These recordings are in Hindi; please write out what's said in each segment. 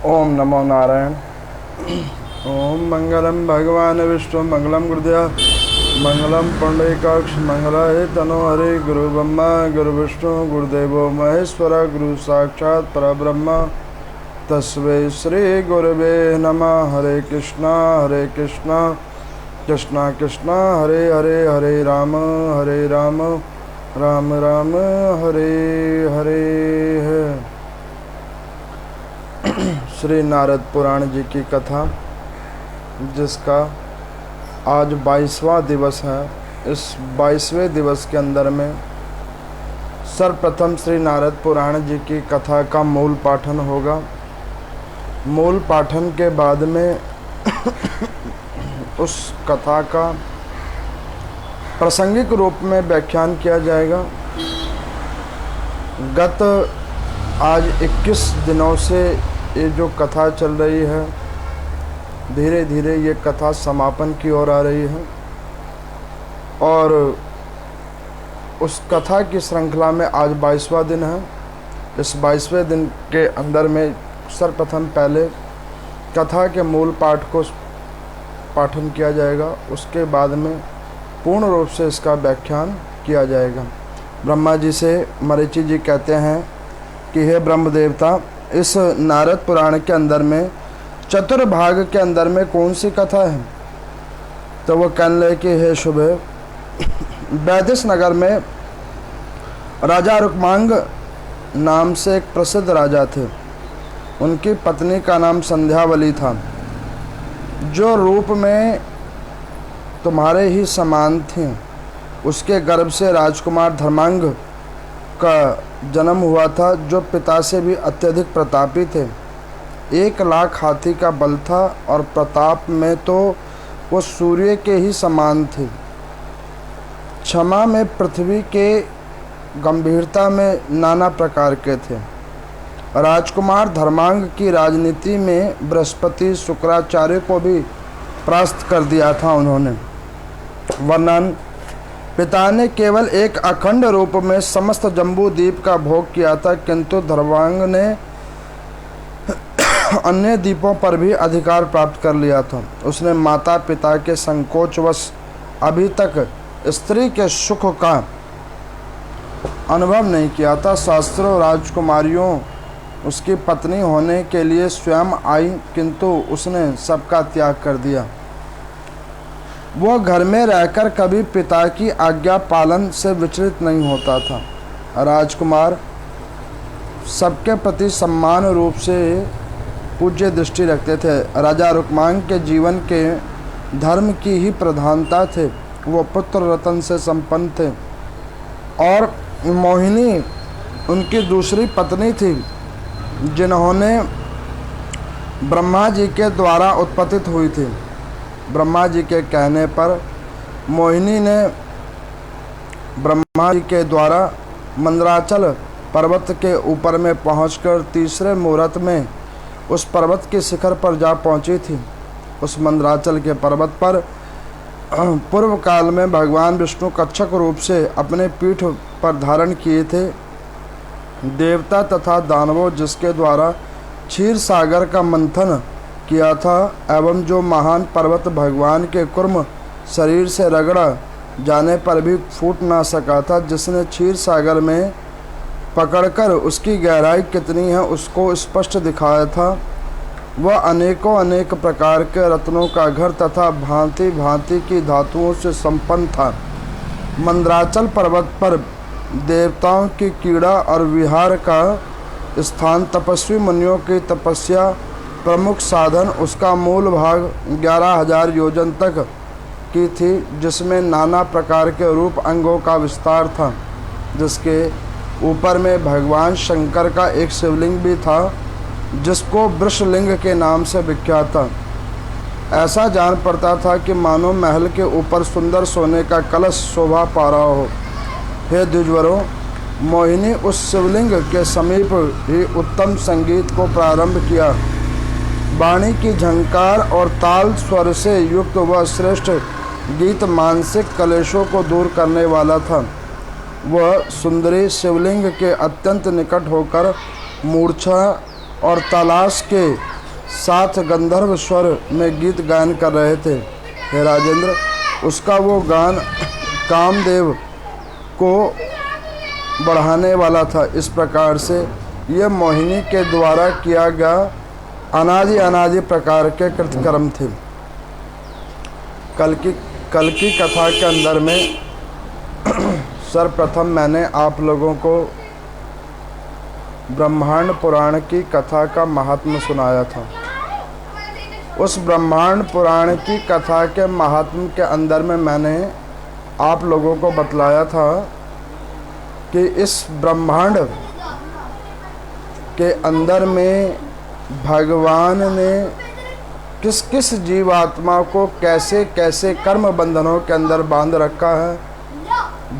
ओम नमो नारायण। ओम मंगलम भगवान विष्णु मंगलम गुरुदेव मंगलम पुंडरीकाक्ष मंगलाय तनो हरे। गुरु ब्रह्मा गुरु विष्णु गुरुदेवो महेश्वर गुरु साक्षात् परब्रह्म तस्मै श्री गुरुवे नमः। हरे कृष्णा कृष्णा कृष्णा हरे हरे, हरे राम राम राम हरे हरे है। श्री नारद पुराण जी की कथा, जिसका आज 22वां दिवस है। इस 22वें दिवस के अंदर में सर्वप्रथम श्री नारद पुराण जी की कथा का मूल पाठन होगा। मूल पाठन के बाद में उस कथा का प्रासंगिक रूप में व्याख्यान किया जाएगा। गत आज 21 दिनों से ये जो कथा चल रही है, धीरे धीरे ये कथा समापन की ओर आ रही है और उस कथा की श्रृंखला में आज 22वां दिन है। इस 22वें दिन के अंदर में सर्वप्रथम पहले कथा के मूल पाठ को पाठन किया जाएगा, उसके बाद में पूर्ण रूप से इसका व्याख्यान किया जाएगा। ब्रह्मा जी से मरीचि जी कहते हैं कि हे ब्रह्म देवता, इस नारद पुराण के अंदर में चतुर्भाग के अंदर में कौन सी कथा है? तो वो कहने लगे कि हे शुभे, वैदिश नगर में राजा रुक्मांग नाम से एक प्रसिद्ध राजा थे। उनकी पत्नी का नाम संध्यावली था, जो रूप में तुम्हारे ही समान थी। उसके गर्भ से राजकुमार धर्मांग का जन्म हुआ था, जो पिता से भी अत्यधिक प्रतापी थे। 1 लाख हाथी का बल था और प्रताप में तो वो सूर्य के ही समान थे। क्षमा में पृथ्वी के, गंभीरता में नाना प्रकार के थे। राजकुमार धर्मांग की राजनीति में बृहस्पति शुक्राचार्य को भी परास्त कर दिया था उन्होंने। वर्णन, पिता ने केवल एक अखंड रूप में समस्त जम्बू द्वीप का भोग किया था, किंतु धर्मांग ने अन्य द्वीपों पर भी अधिकार प्राप्त कर लिया था। उसने माता पिता के संकोचवश अभी तक स्त्री के सुख का अनुभव नहीं किया था। शास्त्रों राजकुमारियों उसकी पत्नी होने के लिए स्वयं आई, किंतु उसने सबका त्याग कर दिया। वो घर में रहकर कभी पिता की आज्ञा पालन से विचलित नहीं होता था। राजकुमार सबके प्रति सम्मान रूप से पूज्य दृष्टि रखते थे। राजा रुक्मांग के जीवन के धर्म की ही प्रधानता थे। वो पुत्र रत्न से संपन्न थे और मोहिनी उनकी दूसरी पत्नी थी, जिन्होंने ब्रह्मा जी के द्वारा उत्पत्तित हुई थी। ब्रह्मा जी के कहने पर मोहिनी ने ब्रह्मा जी के द्वारा मंदराचल पर्वत के ऊपर में पहुंचकर तीसरे मुहूर्त में उस पर्वत के शिखर पर जा पहुंची थी। उस मंदराचल के पर्वत पर पूर्व काल में भगवान विष्णु कच्छप रूप से अपने पीठ पर धारण किए थे देवता तथा दानवों, जिसके द्वारा क्षीर सागर का मंथन किया था एवं जो महान पर्वत भगवान के कुर्म शरीर से रगड़ा जाने पर भी फूट ना सका था, जिसने क्षीर सागर में पकड़कर उसकी गहराई कितनी है उसको स्पष्ट दिखाया था। वह अनेकों अनेक प्रकार के रत्नों का घर तथा भांति भांति की धातुओं से संपन्न था। मंदराचल पर्वत पर देवताओं की क्रीड़ा और विहार का स्थान, तपस्वी मुनियों की तपस्या प्रमुख साधन, उसका मूल भाग 11,000 योजन तक की थी, जिसमें नाना प्रकार के रूप अंगों का विस्तार था। जिसके ऊपर में भगवान शंकर का एक शिवलिंग भी था, जिसको वृषलिंग के नाम से विख्यात था। ऐसा जान पड़ता था कि मानो महल के ऊपर सुंदर सोने का कलश शोभा पा रहा हो। हे द्विजवरों, मोहिनी उस शिवलिंग के समीप ही उत्तम संगीत को प्रारंभ किया। वाणी की झंकार और ताल स्वर से युक्त वह श्रेष्ठ गीत मानसिक कलेशों को दूर करने वाला था। वह सुंदरी शिवलिंग के अत्यंत निकट होकर मूर्छा और तलाश के साथ गंधर्व स्वर में गीत गायन कर रहे थे। हे राजेंद्र, उसका वो गान कामदेव को बढ़ाने वाला था। इस प्रकार से यह मोहिनी के द्वारा किया गया अनादि प्रकार के कृतकर्म थे। कल की कथा के अंदर में सर्वप्रथम मैंने आप लोगों को ब्रह्मांड पुराण की कथा का महात्म्य सुनाया था। उस ब्रह्मांड पुराण की कथा के महात्म्य के अंदर में मैंने आप लोगों को बतलाया था कि इस ब्रह्मांड के अंदर में भगवान ने किस किस जीवात्मा को कैसे कैसे कर्म बंधनों के अंदर बांध रखा है,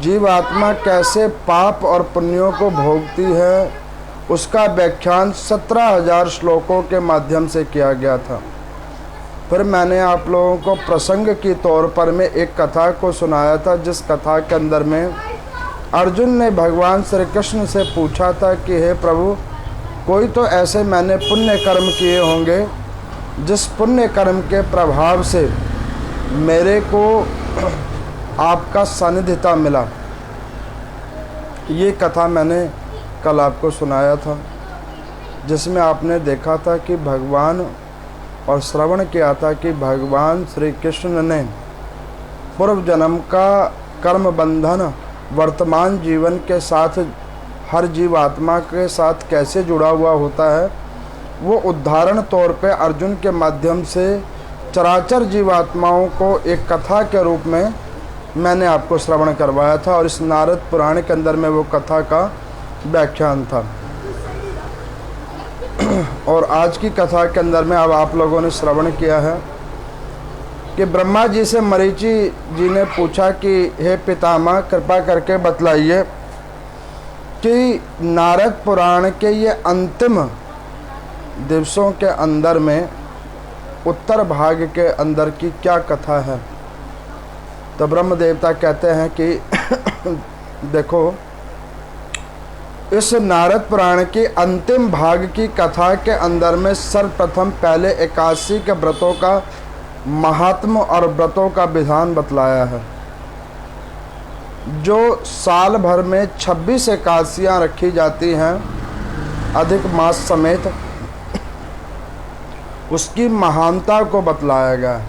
जीवात्मा कैसे पाप और पुण्यों को भोगती है, उसका व्याख्यान 17,000 श्लोकों के माध्यम से किया गया था। फिर मैंने आप लोगों को प्रसंग की तौर पर में एक कथा को सुनाया था, जिस कथा के अंदर में अर्जुन ने भगवान श्री कृष्ण से पूछा था कि हे प्रभु, कोई तो ऐसे मैंने पुण्य कर्म किए होंगे जिस पुण्य कर्म के प्रभाव से मेरे को आपका सानिध्यता मिला। ये कथा मैंने कल आपको सुनाया था, जिसमें आपने देखा था कि भगवान और श्रवण किया था कि भगवान श्री कृष्ण ने पूर्व जन्म का कर्म बंधन वर्तमान जीवन के साथ हर जीव आत्मा के साथ कैसे जुड़ा हुआ होता है, वो उदाहरण तौर पे अर्जुन के माध्यम से चराचर जीवात्माओं को एक कथा के रूप में मैंने आपको श्रवण करवाया था। और इस नारद पुराण के अंदर में वो कथा का व्याख्यान था। और आज की कथा के अंदर में अब आप लोगों ने श्रवण किया है कि ब्रह्मा जी से मरीचि जी ने पूछा कि हे पितामह, कृपा करके बतलाइए कि नारद पुराण के ये अंतिम दिवसों के अंदर में उत्तर भाग के अंदर की क्या कथा है। तो ब्रह्म देवता कहते हैं कि देखो, इस नारद पुराण के अंतिम भाग की कथा के अंदर में सर्वप्रथम पहले 81 के व्रतों का महात्म्य और व्रतों का विधान बतलाया है। जो साल भर में 26 एकादशियाँ रखी जाती हैं अधिक मास समेत, उसकी महानता को बतलाया गया है।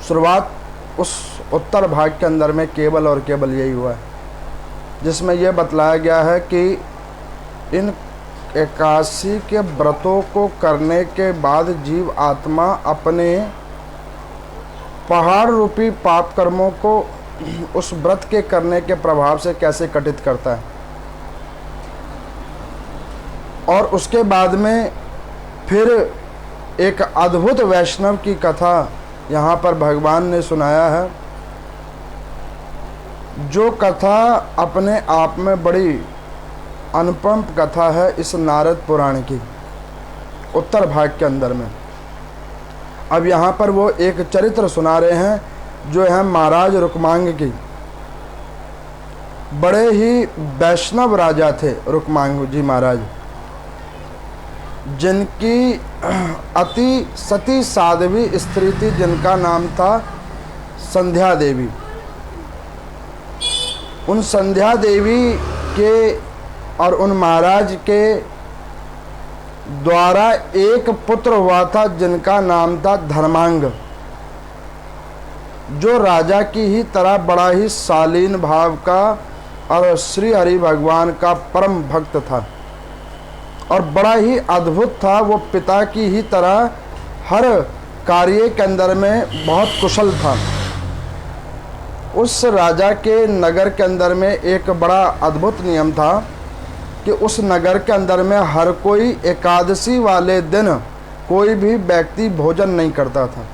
शुरुआत उस उत्तर भाग के अंदर में केवल और केवल यही हुआ है, जिसमें यह बतलाया गया है कि इन 81 के व्रतों को करने के बाद जीव आत्मा अपने पहाड़ रूपी पाप कर्मों को उस व्रत के करने के प्रभाव से कैसे कटित करता है। और उसके बाद में फिर एक अद्भुत वैष्णव की कथा यहाँ पर भगवान ने सुनाया है, जो कथा अपने आप में बड़ी अनुपम कथा है इस नारद पुराण की उत्तर भाग के अंदर में। अब यहाँ पर वो एक चरित्र सुना रहे हैं जो है महाराज रुक्मांग की। बड़े ही वैष्णव राजा थे रुक्मांग जी महाराज, जिनकी अति सती साध्वी स्त्री थी, जिनका नाम था संध्या देवी। उन संध्या देवी के और उन महाराज के द्वारा एक पुत्र हुआ था जिनका नाम था धर्मांग, जो राजा की ही तरह बड़ा ही शालीन भाव का और श्री हरि भगवान का परम भक्त था और बड़ा ही अद्भुत था। वो पिता की ही तरह हर कार्य के अंदर में बहुत कुशल था। उस राजा के नगर के अंदर में एक बड़ा अद्भुत नियम था कि उस नगर के अंदर में हर कोई एकादशी वाले दिन कोई भी व्यक्ति भोजन नहीं करता था।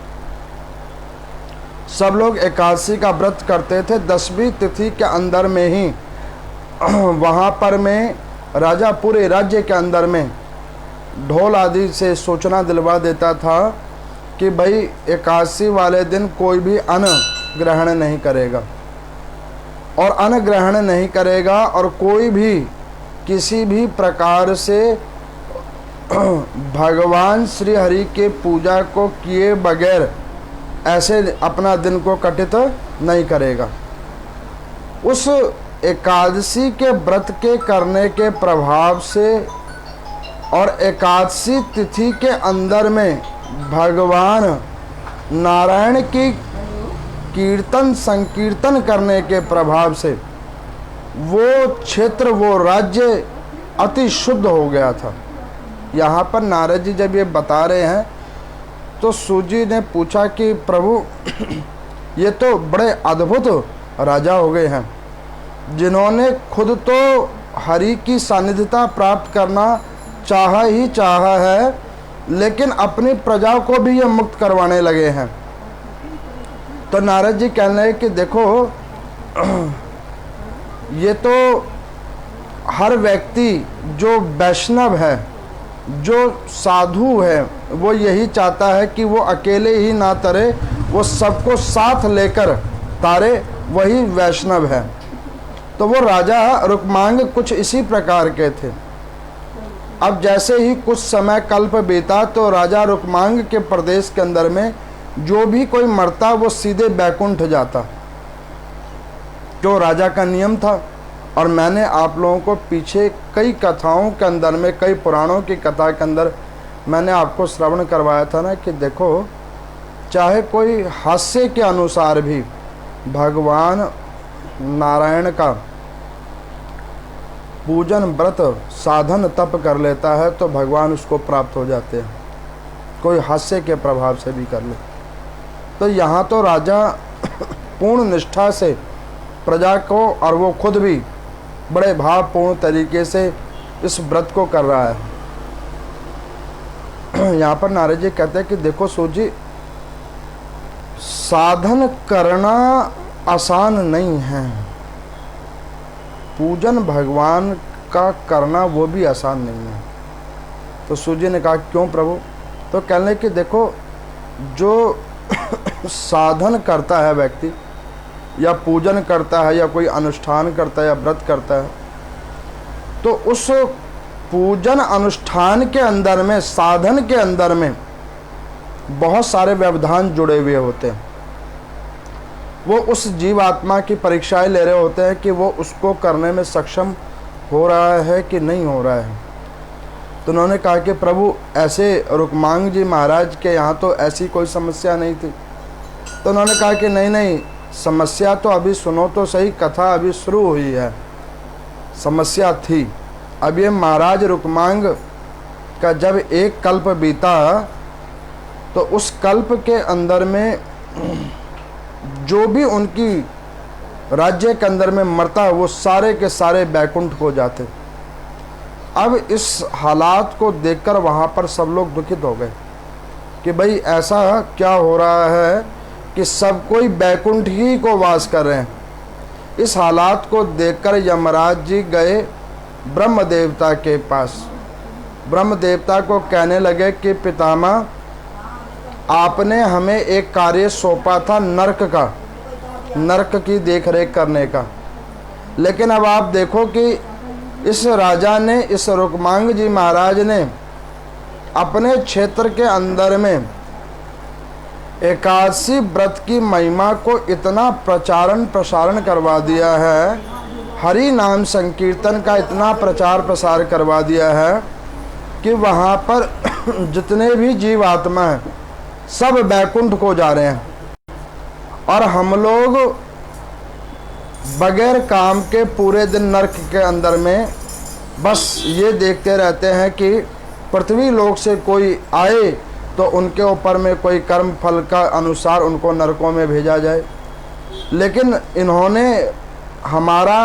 सब लोग एकादशी का व्रत करते थे। 10वीं तिथि के अंदर में ही वहाँ पर में राजा पूरे राज्य के अंदर में ढोल आदि से सूचना दिलवा देता था कि भाई एकादशी वाले दिन कोई भी अन्न ग्रहण नहीं करेगा, और अन्न ग्रहण नहीं करेगा और कोई भी किसी भी प्रकार से भगवान श्री हरि के पूजा को किए बगैर ऐसे अपना दिन को कटित नहीं करेगा। उस एकादशी के व्रत के करने के प्रभाव से और एकादशी तिथि के अंदर में भगवान नारायण की कीर्तन संकीर्तन करने के प्रभाव से वो क्षेत्र, वो राज्य अति शुद्ध हो गया था। यहाँ पर नारद जी जब ये बता रहे हैं तो सूजी ने पूछा कि प्रभु ये तो बड़े अद्भुत राजा हो गए हैं, जिन्होंने खुद तो हरि की सानिध्यता प्राप्त करना चाहा ही चाहा है, लेकिन अपनी प्रजा को भी ये मुक्त करवाने लगे हैं। तो नारद जी कहने लगे कि देखो ये तो हर व्यक्ति जो वैष्णव है, जो साधु है, वो यही चाहता है कि वो अकेले ही ना तरे, वो सबको साथ लेकर तारे, वही वैष्णव है। तो वो राजा रुक्मांग कुछ इसी प्रकार के थे। अब जैसे ही कुछ समय कल्प बीता तो राजा रुक्मांग के प्रदेश के अंदर में जो भी कोई मरता वो सीधे बैकुंठ जाता, जो राजा का नियम था। और मैंने आप लोगों को पीछे कई कथाओं के अंदर में, कई पुराणों की कथा के अंदर मैंने आपको श्रवण करवाया था ना कि देखो, चाहे कोई हास्य के अनुसार भी भगवान नारायण का पूजन व्रत साधन तप कर लेता है तो भगवान उसको प्राप्त हो जाते हैं, कोई हास्य के प्रभाव से भी कर ले। तो यहाँ तो राजा पूर्ण निष्ठा से प्रजा को, और वो खुद भी बड़े भावपूर्ण तरीके से इस व्रत को कर रहा है। यहाँ पर नारद जी कहते हैं कि देखो सूजी, साधन करना आसान नहीं है, पूजन भगवान का करना वो भी आसान नहीं है। तो सूजी ने कहा क्यों प्रभु? तो कहने कि देखो, जो साधन करता है व्यक्ति, या पूजन करता है, या कोई अनुष्ठान करता है, या व्रत करता है, तो उस पूजन अनुष्ठान के अंदर में, साधन के अंदर में बहुत सारे व्यवधान जुड़े हुए होते हैं। वो उस जीवात्मा की परीक्षाएं ले रहे होते हैं कि वो उसको करने में सक्षम हो रहा है कि नहीं हो रहा है। तो उन्होंने कहा कि प्रभु ऐसे रुक्मांग जी महाराज के यहाँ तो ऐसी कोई समस्या नहीं थी। तो उन्होंने कहा कि नहीं नहीं, समस्या तो अभी सुनो तो सही, कथा अभी शुरू हुई है, समस्या थी। अब ये महाराज रुक्मांग का जब एक कल्प बीता तो उस कल्प के अंदर में जो भी उनकी राज्य के अंदर में मरता वो सारे के सारे बैकुंठ को जाते। अब इस हालात को देखकर वहाँ पर सब लोग दुखित हो गए कि भाई ऐसा क्या हो रहा है कि सब कोई बैकुंठ ही को वास कर रहे हैं। इस हालात को देखकर यमराज जी गए ब्रह्म देवता के पास। ब्रह्म देवता को कहने लगे कि पितामह, आपने हमें एक कार्य सौंपा था नरक का, नरक की देखरेख करने का, लेकिन अब आप देखो कि इस राजा ने, इस रुक्मांग जी महाराज ने अपने क्षेत्र के अंदर में एकादशी व्रत की महिमा को इतना प्रचारण प्रसारण करवा दिया है, हरि नाम संकीर्तन का इतना प्रचार प्रसार करवा दिया है कि वहाँ पर जितने भी जीव आत्मा हैं सब बैकुंठ को जा रहे हैं। और हम लोग बगैर काम के पूरे दिन नरक के अंदर में बस ये देखते रहते हैं कि पृथ्वी लोक से कोई आए तो उनके ऊपर में कोई कर्म फल का अनुसार उनको नरकों में भेजा जाए। लेकिन इन्होंने हमारा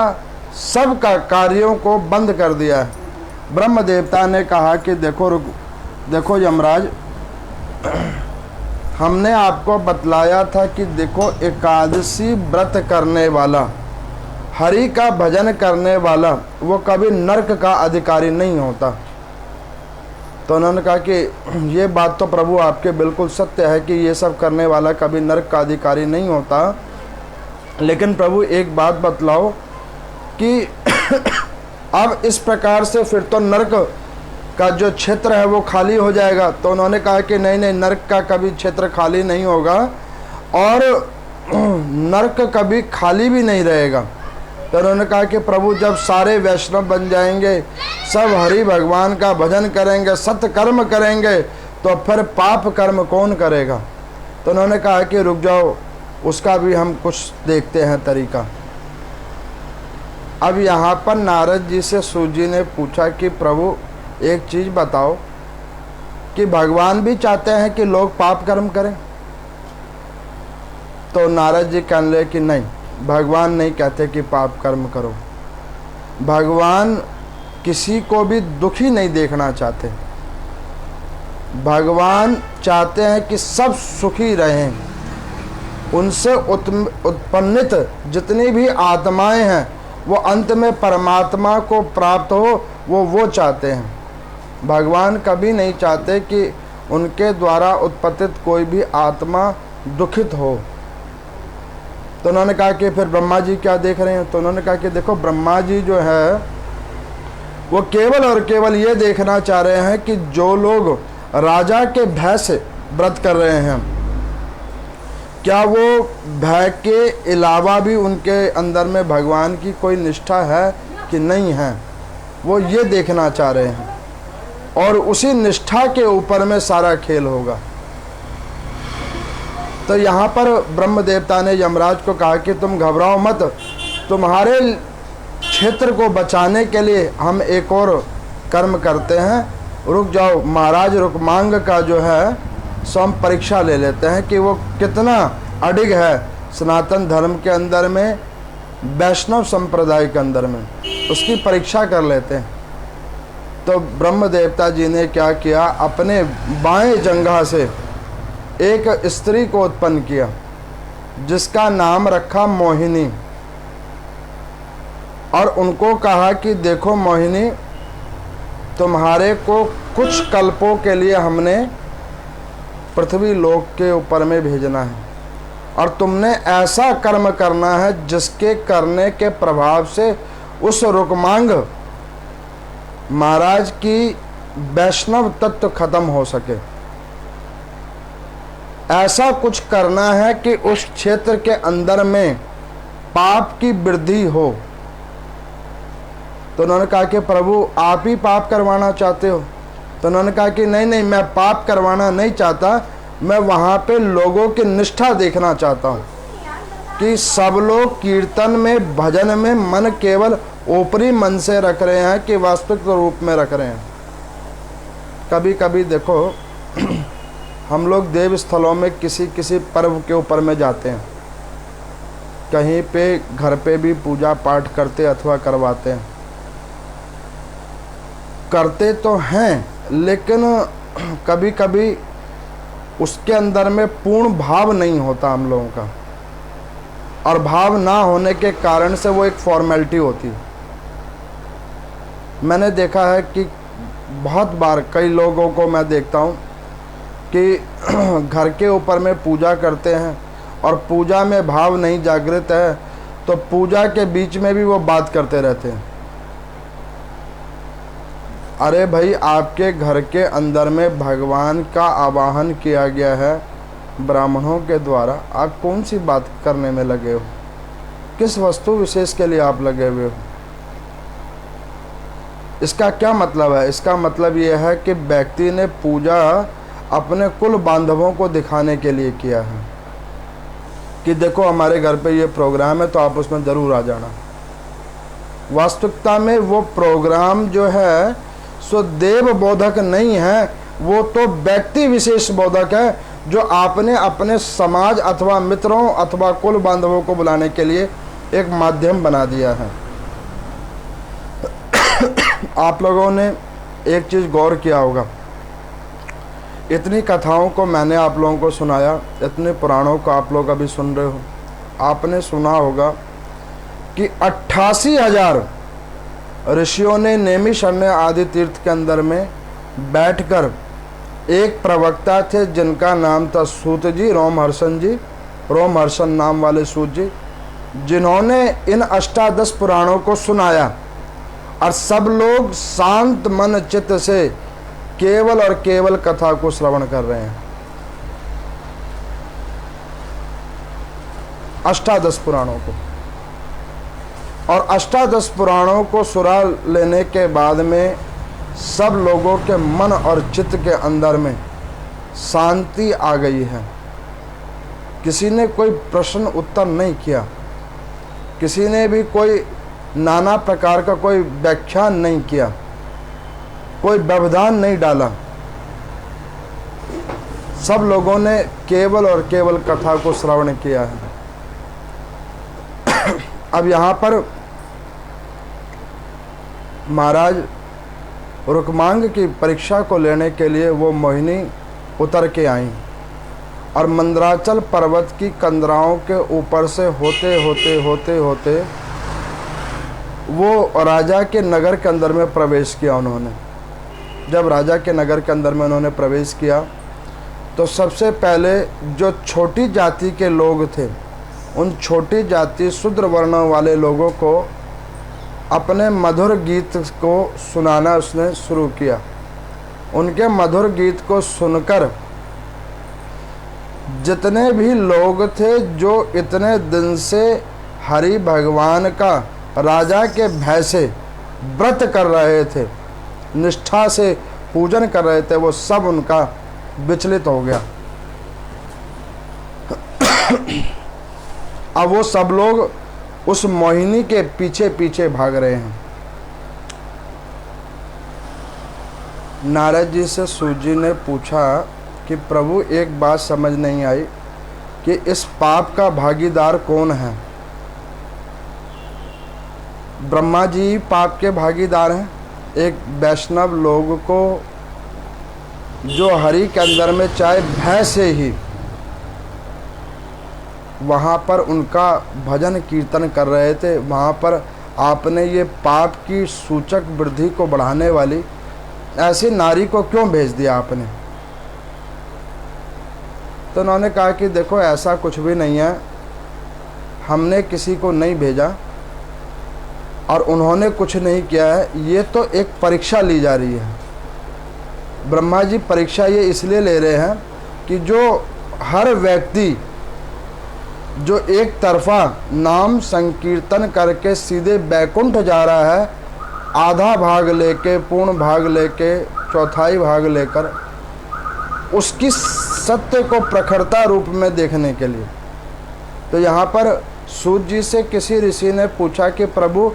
सब का कार्यों को बंद कर दिया है। ब्रह्म देवता ने कहा कि देखो यमराज, हमने आपको बतलाया था कि देखो एकादशी व्रत करने वाला, हरि का भजन करने वाला, वो कभी नरक का अधिकारी नहीं होता। तो उन्होंने कहा कि ये बात तो प्रभु आपके बिल्कुल सत्य है कि ये सब करने वाला कभी नरक का अधिकारी नहीं होता, लेकिन प्रभु एक बात बतलाओ कि अब इस प्रकार से फिर तो नरक का जो क्षेत्र है वो खाली हो जाएगा। तो उन्होंने कहा कि नहीं नहीं, नरक का कभी क्षेत्र खाली नहीं होगा और नरक कभी खाली भी नहीं रहेगा। तो उन्होंने कहा कि प्रभु जब सारे वैष्णव बन जाएंगे, सब हरि भगवान का भजन करेंगे, सत्य कर्म करेंगे, तो फिर पाप कर्म कौन करेगा। तो उन्होंने कहा कि रुक जाओ, उसका भी हम कुछ देखते हैं तरीका। अब यहाँ पर नारद जी से सूत जी ने पूछा कि प्रभु एक चीज़ बताओ कि भगवान भी चाहते हैं कि लोग पाप कर्म करें। तो नारद जी कहने लगे कि नहीं, भगवान नहीं कहते कि पाप कर्म करो। भगवान किसी को भी दुखी नहीं देखना चाहते। भगवान चाहते हैं कि सब सुखी रहें। उनसे उत्पन्नित जितनी भी आत्माएं हैं वो अंत में परमात्मा को प्राप्त हो, वो चाहते हैं। भगवान कभी नहीं चाहते कि उनके द्वारा उत्पत्तित कोई भी आत्मा दुखित हो। तो उन्होंने कहा कि फिर ब्रह्मा जी क्या देख रहे हैं। तो उन्होंने कहा कि देखो, ब्रह्मा जी जो है वो केवल और केवल ये देखना चाह रहे हैं कि जो लोग राजा के भय से व्रत कर रहे हैं, क्या वो भय के अलावा भी उनके अंदर में भगवान की कोई निष्ठा है कि नहीं है, वो ये देखना चाह रहे हैं। और उसी निष्ठा के ऊपर में सारा खेल होगा। तो यहाँ पर ब्रह्म देवता ने यमराज को कहा कि तुम घबराओ मत, तुम्हारे क्षेत्र को बचाने के लिए हम एक और कर्म करते हैं, रुक जाओ। महाराज रुक्मांग का जो है सो हम परीक्षा ले लेते हैं कि वो कितना अडिग है सनातन धर्म के अंदर में, वैष्णव संप्रदाय के अंदर में, उसकी परीक्षा कर लेते हैं। तो ब्रह्म देवता जी ने क्या किया, अपने बाएं जंघा से एक स्त्री को उत्पन्न किया जिसका नाम रखा मोहिनी। और उनको कहा कि देखो मोहिनी, तुम्हारे को कुछ कल्पों के लिए हमने पृथ्वी लोक के ऊपर में भेजना है और तुमने ऐसा कर्म करना है जिसके करने के प्रभाव से उस रुक्मांग महाराज की वैष्णव तत्व खत्म हो सके। ऐसा कुछ करना है कि उस क्षेत्र के अंदर में पाप की वृद्धि हो। तो उन्होंने कहा कि प्रभु आप ही पाप करवाना चाहते हो। तो उन्होंने कहा कि नहीं नहीं, मैं पाप करवाना नहीं चाहता, मैं वहाँ पे लोगों की निष्ठा देखना चाहता हूँ कि सब लोग कीर्तन में, भजन में मन केवल ऊपरी मन से रख रहे हैं कि वास्तविक रूप में रख रहे हैं। कभी कभी देखो हम लोग देव स्थलों में किसी पर्व के ऊपर में जाते हैं, कहीं पे घर पे भी पूजा पाठ करते अथवा करवाते हैं, करते तो हैं, लेकिन कभी कभी उसके अंदर में पूर्ण भाव नहीं होता हम लोगों का, और भाव ना होने के कारण से वो एक फॉर्मेलिटी होती है। मैंने देखा है कि बहुत बार कई लोगों को मैं देखता हूँ कि घर के ऊपर में पूजा करते हैं और पूजा में भाव नहीं जागृत है, तो पूजा के बीच में भी वो बात करते रहते हैं। अरे भाई, आपके घर के अंदर में भगवान का आवाहन किया गया है ब्राह्मणों के द्वारा, आप कौन सी बात करने में लगे हो? किस वस्तु विशेष के लिए आप लगे हुए हो? इसका क्या मतलब है? इसका मतलब ये है कि व्यक्ति ने पूजा अपने कुल बांधवों को दिखाने के लिए किया है कि देखो हमारे घर पे ये प्रोग्राम है, तो आप उसमें ज़रूर आ जाना। वास्तविकता में वो प्रोग्राम जो है सो देव बोधक नहीं है, वो तो व्यक्ति विशेष बोधक है, जो आपने अपने समाज अथवा मित्रों अथवा कुल बांधवों को बुलाने के लिए एक माध्यम बना दिया है। आप लोगों ने एक चीज़ गौर किया होगा, इतनी कथाओं को मैंने आप लोगों को सुनाया, इतने पुराणों को आप लोग अभी सुन रहे हो। आपने सुना होगा कि 88,000 ऋषियों ने नैमिषारण्य आदि तीर्थ के अंदर में बैठकर, एक प्रवक्ता थे जिनका नाम था सूत जी, रोमहर्षण नाम वाले सूत जी, जिन्होंने इन अष्टादश पुराणों को सुनाया और सब लोग शांत मन चित्त से केवल और केवल कथा को श्रवण कर रहे हैं। अष्टादश पुराणों को, और अष्टादश पुराणों को सुरा लेने के बाद में सब लोगों के मन और चित्त के अंदर में शांति आ गई है। किसी ने कोई प्रश्न उत्तर नहीं किया, किसी ने भी कोई नाना प्रकार का कोई व्याख्यान नहीं किया, कोई व्यवधान नहीं डाला। सब लोगों ने केवल और केवल कथा को श्रवण किया है। अब यहाँ पर महाराज रुक्मांग की परीक्षा को लेने के लिए वो मोहिनी उतर के आई, और मंदराचल पर्वत की कंदराओं के ऊपर से होते होते होते होते वो राजा के नगर के अंदर में प्रवेश किया। उन्होंने जब राजा के नगर के अंदर में उन्होंने प्रवेश किया तो सबसे पहले जो छोटी जाति के लोग थे, उन छोटी जाति शूद्र वर्णों वाले लोगों को अपने मधुर गीत को सुनाना उसने शुरू किया। उनके मधुर गीत को सुनकर जितने भी लोग थे जो इतने दिन से हरि भगवान का राजा के भय से व्रत कर रहे थे, निष्ठा से पूजन कर रहे थे, वो सब उनका विचलित हो गया। अब वो सब लोग उस मोहिनी के पीछे पीछे भाग रहे हैं। नारद जी से सूत जी ने पूछा कि प्रभु एक बात समझ नहीं आई कि इस पाप का भागीदार कौन है। ब्रह्मा जी पाप के भागीदार हैं। एक वैष्णव लोग को जो हरि के अंदर में चाहे भय से ही वहाँ पर उनका भजन कीर्तन कर रहे थे, वहाँ पर आपने ये पाप की सूचक वृद्धि को बढ़ाने वाली ऐसी नारी को क्यों भेज दिया आपने। तो उन्होंने कहा कि देखो ऐसा कुछ भी नहीं है, हमने किसी को नहीं भेजा और उन्होंने कुछ नहीं किया है, ये तो एक परीक्षा ली जा रही है। ब्रह्मा जी परीक्षा ये इसलिए ले रहे हैं कि जो हर व्यक्ति जो एक तरफा नाम संकीर्तन करके सीधे बैकुंठ जा रहा है, आधा भाग लेके, पूर्ण भाग लेके, चौथाई भाग लेकर, उसकी सत्य को प्रखरता रूप में देखने के लिए। तो यहाँ पर सूत जी से किसी ऋषि ने पूछा कि प्रभु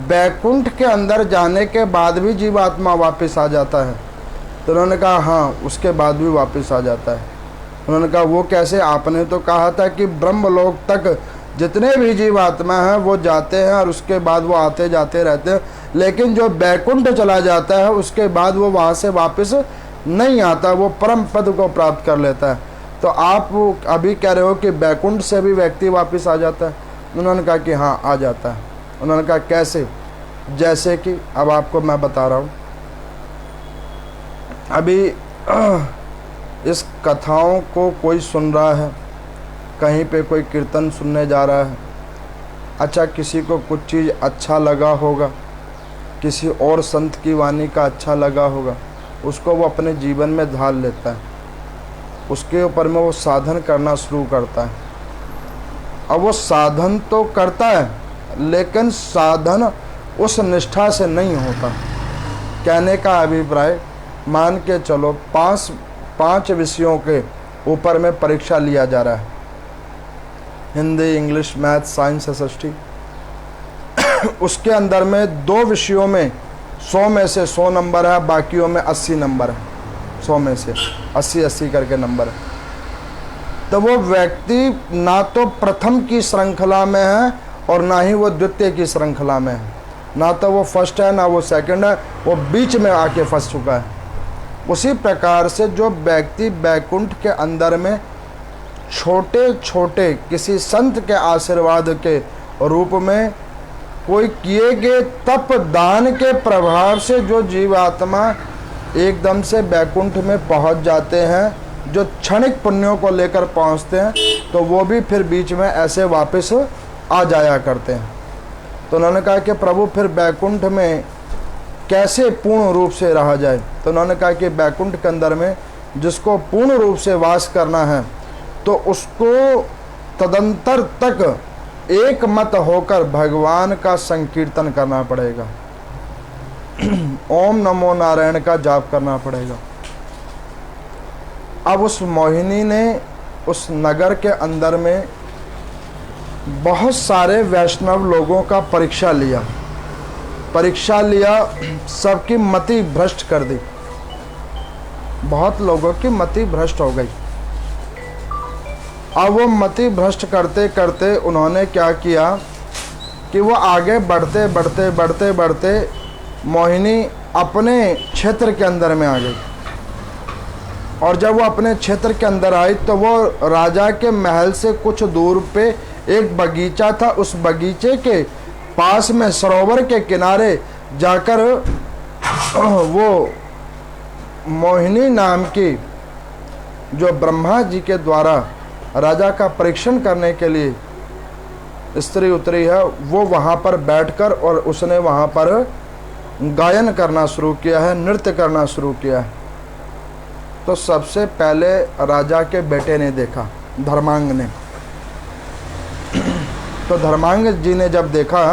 बैकुंठ के अंदर जाने के बाद भी जीवात्मा वापस आ जाता है। तो उन्होंने कहा हाँ, उसके बाद भी वापस आ जाता है। उन्होंने कहा वो कैसे? आपने तो कहा था कि ब्रह्मलोक तक जितने भी जीवात्मा हैं वो जाते हैं और उसके बाद वो आते जाते रहते हैं, लेकिन जो बैकुंठ चला जाता है उसके बाद वो वहाँ से वापस नहीं आता, वो परम पद को प्राप्त कर लेता है। तो आप अभी कह रहे हो कि बैकुंठ से भी व्यक्ति वापस आ जाता है? उन्होंने कहा कि हाँ आ जाता है। उन्होंने कहा कैसे? जैसे कि अब आपको मैं बता रहा हूँ। अभी इस कथाओं को कोई सुन रहा है, कहीं पे कोई कीर्तन सुनने जा रहा है, अच्छा किसी को कुछ चीज़ अच्छा लगा होगा, किसी और संत की वाणी का अच्छा लगा होगा, उसको वो अपने जीवन में ढाल लेता है, उसके ऊपर में वो साधन करना शुरू करता है। अब वो साधन तो करता है लेकिन साधन उस निष्ठा से नहीं होता। कहने का अभिप्राय, मान के चलो पांच विषयों के ऊपर में परीक्षा लिया जा रहा है, Hindi, English, math, science, SST. उसके अंदर में 2 विषयों में 100 में से 100 नंबर है, बाकियों में 80 नंबर है। 100 में से 80 करके नंबर है। तो वो व्यक्ति ना तो प्रथम की श्रृंखला में है और ना ही वो द्वितीय की श्रृंखला में है, ना तो वो फर्स्ट है ना वो सेकंड है, वो बीच में आके फंस चुका है। उसी प्रकार से जो व्यक्ति बैकुंठ के अंदर में छोटे छोटे किसी संत के आशीर्वाद के रूप में कोई किए गए तप दान के प्रभाव से जो जीवात्मा एकदम से बैकुंठ में पहुंच जाते हैं, जो क्षणिक पुण्यों को लेकर पहुंचते हैं, तो वो भी फिर बीच में ऐसे वापस आ जाया करते हैं। तो उन्होंने कहा कि प्रभु फिर बैकुंठ में कैसे पूर्ण रूप से रहा जाए। तो उन्होंने कहा कि बैकुंठ के अंदर में जिसको पूर्ण रूप से वास करना है तो उसको तदंतर तक एक मत होकर भगवान का संकीर्तन करना पड़ेगा, ओम नमो नारायण का जाप करना पड़ेगा। अब उस मोहिनी ने उस नगर के अंदर में बहुत सारे वैष्णव लोगों का परीक्षा लिया, सबकी मति भ्रष्ट कर दी, बहुत लोगों की मति भ्रष्ट हो गई। अब वो मति भ्रष्ट करते करते उन्होंने क्या किया कि वो आगे बढ़ते मोहिनी अपने क्षेत्र के अंदर में आ गई। और जब वो अपने क्षेत्र के अंदर आई तो वो राजा के महल से कुछ दूर पे एक बगीचा था, उस बगीचे के पास में सरोवर के किनारे जाकर वो मोहिनी नाम की जो ब्रह्मा जी के द्वारा राजा का परीक्षण करने के लिए स्त्री उतरी है, वो वहाँ पर बैठकर और उसने वहाँ पर गायन करना शुरू किया है, नृत्य करना शुरू किया है। तो सबसे पहले राजा के बेटे ने देखा, धर्मांग ने। तो धर्मांग जी ने जब देखा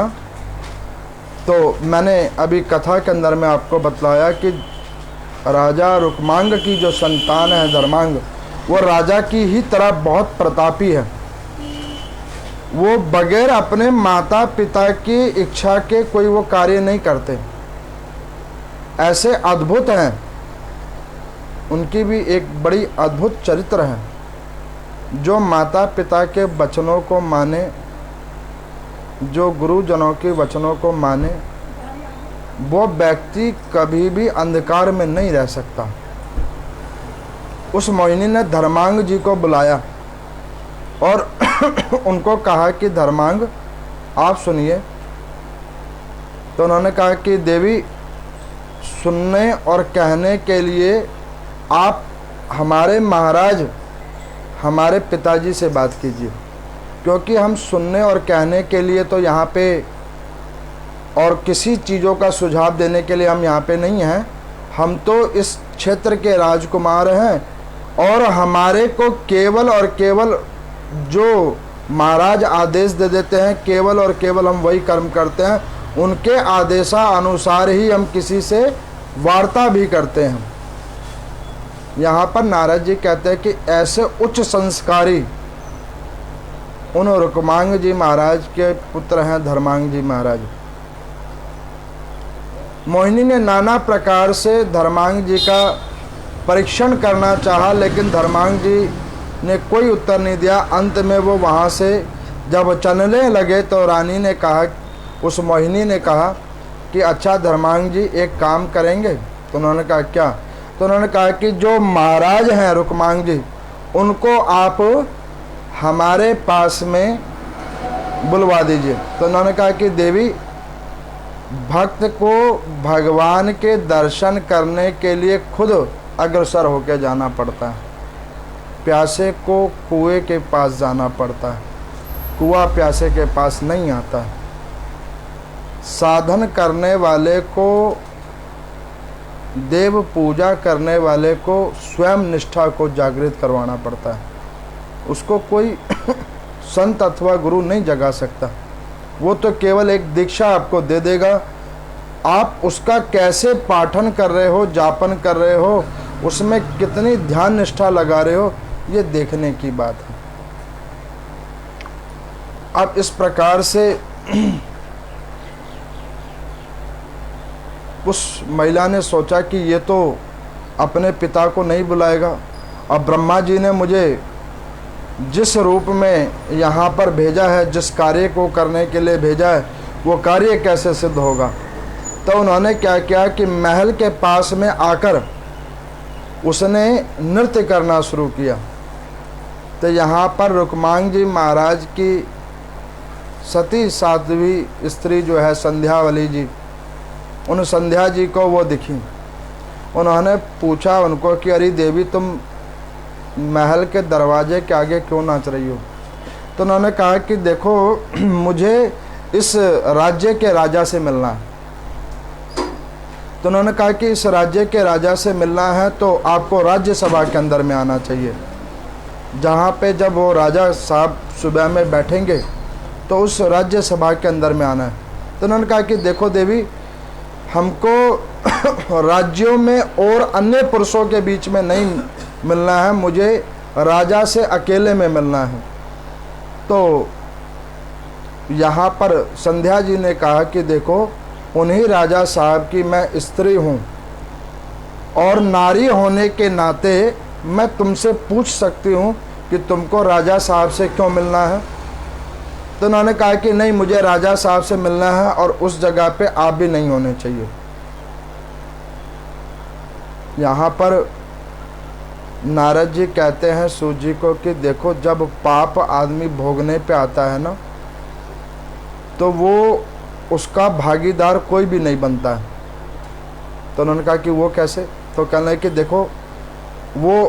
तो मैंने अभी कथा के अंदर में आपको बतलाया कि राजा रुक्मांग की जो संतान है धर्मांग, वो राजा की ही तरह बहुत प्रतापी है। वो बगैर अपने माता पिता की इच्छा के कोई वो कार्य नहीं करते, ऐसे अद्भुत हैं। उनकी भी एक बड़ी अद्भुत चरित्र है। जो माता पिता के वचनों को माने, जो गुरुजनों के वचनों को माने, वो व्यक्ति कभी भी अंधकार में नहीं रह सकता। उस मोहिनी ने धर्मांग जी को बुलाया और उनको कहा कि धर्मांग आप सुनिए। तो उन्होंने कहा कि देवी, सुनने और कहने के लिए आप हमारे महाराज, हमारे पिताजी से बात कीजिए, क्योंकि हम सुनने और कहने के लिए तो यहाँ पे और किसी चीज़ों का सुझाव देने के लिए हम यहाँ पे नहीं हैं। हम तो इस क्षेत्र के राजकुमार हैं और हमारे को केवल और केवल जो महाराज आदेश दे देते हैं, केवल और केवल हम वही कर्म करते हैं। उनके आदेशानुसार ही हम किसी से वार्ता भी करते हैं। यहाँ पर नारद जी कहते हैं कि ऐसे उच्च संस्कारी उन रुक्मांग जी महाराज के पुत्र हैं धर्मांग जी महाराज। मोहिनी ने नाना प्रकार से धर्मांग जी का परीक्षण करना चाहा, लेकिन धर्मांग जी ने कोई उत्तर नहीं दिया। अंत में वो वहाँ से जब चलने लगे तो रानी ने कहा, उस मोहिनी ने कहा कि अच्छा धर्मांग जी एक काम करेंगे। तो उन्होंने कहा क्या? तो उन्होंने कहा कि जो महाराज हैं रुक्मांग जी, उनको आप हमारे पास में बुलवा दीजिए। तो उन्होंने कहा कि देवी, भक्त को भगवान के दर्शन करने के लिए खुद अग्रसर होकर जाना पड़ता है, प्यासे को कुएं के पास जाना पड़ता है, कुआं प्यासे के पास नहीं आता है। साधन करने वाले को, देव पूजा करने वाले को स्वयं निष्ठा को जागृत करवाना पड़ता है। उसको कोई संत अथवा गुरु नहीं जगा सकता। वो तो केवल एक दीक्षा आपको दे देगा। आप उसका कैसे पाठन कर रहे हो, जापन कर रहे हो, उसमें कितनी ध्यान निष्ठा लगा रहे हो, ये देखने की बात है। अब इस प्रकार से उस महिला ने सोचा कि ये तो अपने पिता को नहीं बुलाएगा। अब ब्रह्मा जी ने मुझे जिस रूप में यहाँ पर भेजा है, जिस कार्य को करने के लिए भेजा है, वो कार्य कैसे सिद्ध होगा। तो उन्होंने क्या किया कि महल के पास में आकर उसने नृत्य करना शुरू किया। तो यहाँ पर रुक्मांग जी महाराज की सती साध्वी स्त्री जो है संध्यावली जी, उन संध्या जी को वो दिखी। उन्होंने पूछा उनको कि अरे देवी, तुम महल के दरवाजे के आगे क्यों नाच रही हो। तो उन्होंने कहा कि देखो, मुझे इस राज्य के राजा से मिलना है। तो उन्होंने कहा कि इस राज्य के राजा से मिलना है तो आपको राज्यसभा के अंदर में आना चाहिए, जहाँ पे जब वो राजा साहब सुबह में बैठेंगे तो उस राज्यसभा के अंदर में आना है। तो उन्होंने कहा कि देखो देवी, हमको राज्यों में और अन्य पुरुषों के बीच में नहीं मिलना है, मुझे राजा से अकेले में मिलना है। तो यहाँ पर संध्या जी ने कहा कि देखो, उन्हीं राजा साहब की मैं स्त्री हूँ और नारी होने के नाते मैं तुमसे पूछ सकती हूँ कि तुमको राजा साहब से क्यों मिलना है। तो उन्होंने कहा कि नहीं, मुझे राजा साहब से मिलना है और उस जगह पे आप भी नहीं होने चाहिए। यहाँ पर नारद जी कहते हैं सूत जी को कि देखो, जब पाप आदमी भोगने पे आता है ना, तो वो उसका भागीदार कोई भी नहीं बनता है। तो उन्होंने कहा कि वो कैसे? तो कहने लगे कि देखो, वो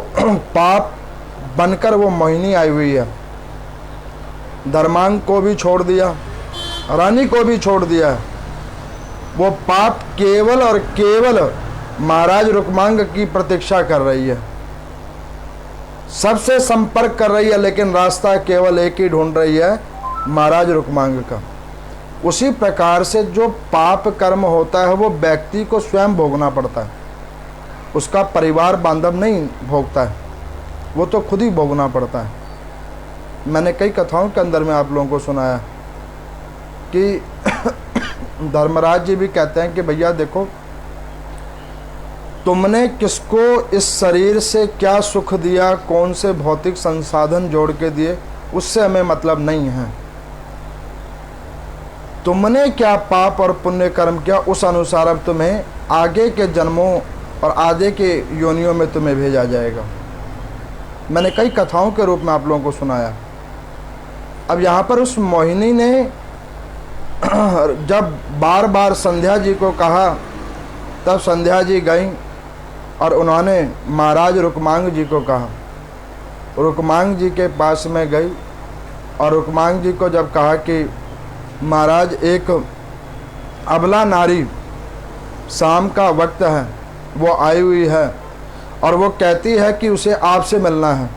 पाप बनकर वो मोहिनी आई हुई है, धर्मांग को भी छोड़ दिया, रानी को भी छोड़ दिया। वो पाप केवल और केवल महाराज रुक्मांग की प्रतीक्षा कर रही है, सबसे संपर्क कर रही है, लेकिन रास्ता केवल एक ही ढूंढ रही है, महाराज रुक्मांग का। उसी प्रकार से जो पाप कर्म होता है वो व्यक्ति को स्वयं भोगना पड़ता है, उसका परिवार बांधव नहीं भोगता है, वो तो खुद ही भोगना पड़ता है। मैंने कई कथाओं के अंदर में आप लोगों को सुनाया कि धर्मराज जी भी कहते हैं कि भैया देखो, तुमने किसको इस शरीर से क्या सुख दिया, कौन से भौतिक संसाधन जोड़ के दिए, उससे हमें मतलब नहीं है। तुमने क्या पाप और पुण्य कर्म किया, उस अनुसार अब तुम्हें आगे के जन्मों और आगे के योनियों में तुम्हें भेजा जाएगा। मैंने कई कथाओं के रूप में आप लोगों को सुनाया। अब यहाँ पर उस मोहिनी ने जब बार बार संध्या जी को कहा, तब संध्या जी गई और उन्होंने महाराज रुक्मांग जी को कहा। रुक्मांग जी के पास में गई और रुक्मांग जी को जब कहा कि महाराज, एक अबला नारी, शाम का वक्त है, वो आई हुई है और वो कहती है कि उसे आपसे मिलना है।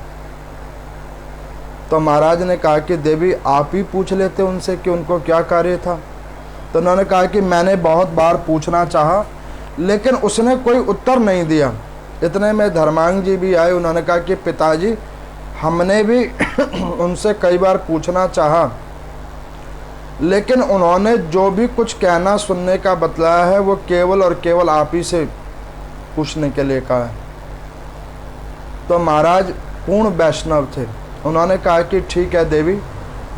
तो महाराज ने कहा कि देवी, आप ही पूछ लेते उनसे कि उनको क्या कार्य था। तो उन्होंने कहा कि मैंने बहुत बार पूछना चाहा, लेकिन उसने कोई उत्तर नहीं दिया। इतने में धर्मांग जी भी आए। उन्होंने कहा कि पिताजी, हमने भी उनसे कई बार पूछना चाहा, लेकिन उन्होंने जो भी कुछ कहना सुनने का बतलाया है वो केवल और केवल आप ही से पूछने के लिए कहा है। तो महाराज पूर्ण वैष्णव थे, उन्होंने कहा कि ठीक है देवी,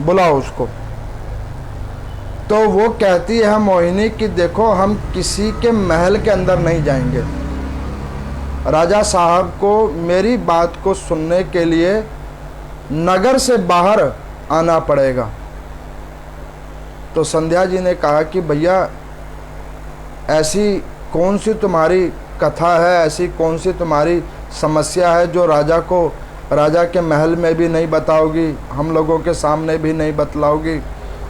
बुलाओ उसको। तो वो कहती है मोहिनी कि देखो, हम किसी के महल के अंदर नहीं जाएंगे, राजा साहब को मेरी बात को सुनने के लिए नगर से बाहर आना पड़ेगा। तो संध्या जी ने कहा कि भैया, ऐसी कौन सी तुम्हारी कथा है, ऐसी कौन सी तुम्हारी समस्या है जो राजा को राजा के महल में भी नहीं बताओगी, हम लोगों के सामने भी नहीं बतलाओगी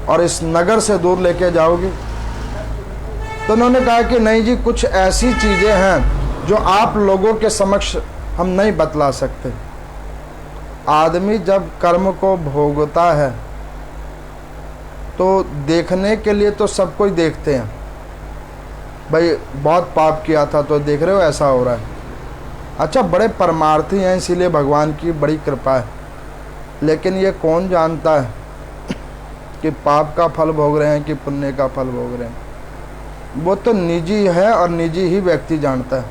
और इस नगर से दूर लेके जाओगी। तो उन्होंने कहा कि नहीं जी, कुछ ऐसी चीज़ें हैं जो आप लोगों के समक्ष हम नहीं बतला सकते। आदमी जब कर्म को भोगता है तो देखने के लिए तो सब कोई देखते हैं, भाई बहुत पाप किया था तो देख रहे हो ऐसा हो रहा है। अच्छा, बड़े परमार्थी हैं, इसीलिए भगवान की बड़ी कृपा है, लेकिन ये कौन जानता है कि पाप का फल भोग रहे हैं कि पुण्य का फल भोग रहे हैं। वो तो निजी है और निजी ही व्यक्ति जानता है,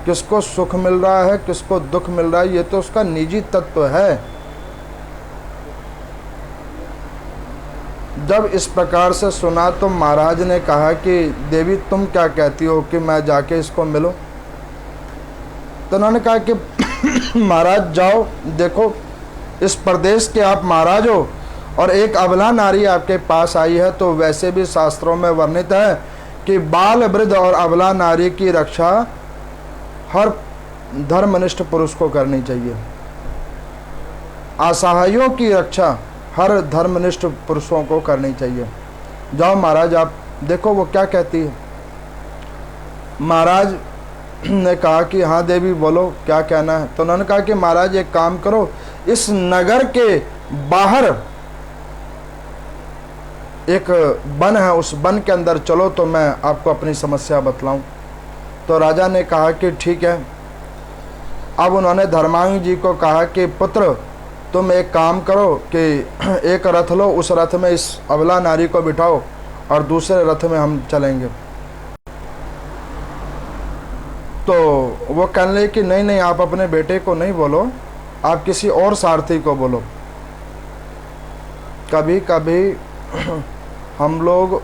किसको सुख मिल रहा है, किसको दुख मिल रहा है, ये तो उसका निजी तत्व है। जब इस प्रकार से सुना तो महाराज ने कहा कि देवी, तुम क्या कहती हो कि मैं जाके इसको मिलूं? तो उन्होंने कहा कि महाराज जाओ, देखो इस प्रदेश के आप महाराज हो और एक अबला नारी आपके पास आई है, तो वैसे भी शास्त्रों में वर्णित है कि बाल, वृद्ध और अबला नारी की रक्षा हर धर्मनिष्ठ पुरुष को करनी चाहिए। असहायों की रक्षा हर धर्मनिष्ठ पुरुषों को करनी चाहिए। जाओ महाराज, आप देखो वो क्या कहती है। महाराज ने कहा कि हाँ देवी बोलो क्या कहना है। तो उन्होंने कहा कि महाराज एक काम करो, इस नगर के बाहर एक वन है, उस वन के अंदर चलो तो मैं आपको अपनी समस्या बतलाऊं। तो राजा ने कहा कि ठीक है। अब उन्होंने धर्मांग जी को कहा कि पुत्र तुम एक काम करो कि एक रथ लो, उस रथ में इस अबला नारी को बिठाओ और दूसरे रथ में हम चलेंगे। तो वो कहने लगे कि नहीं नहीं, आप अपने बेटे को नहीं बोलो, आप किसी और सारथी को बोलो। कभी कभी हम लोग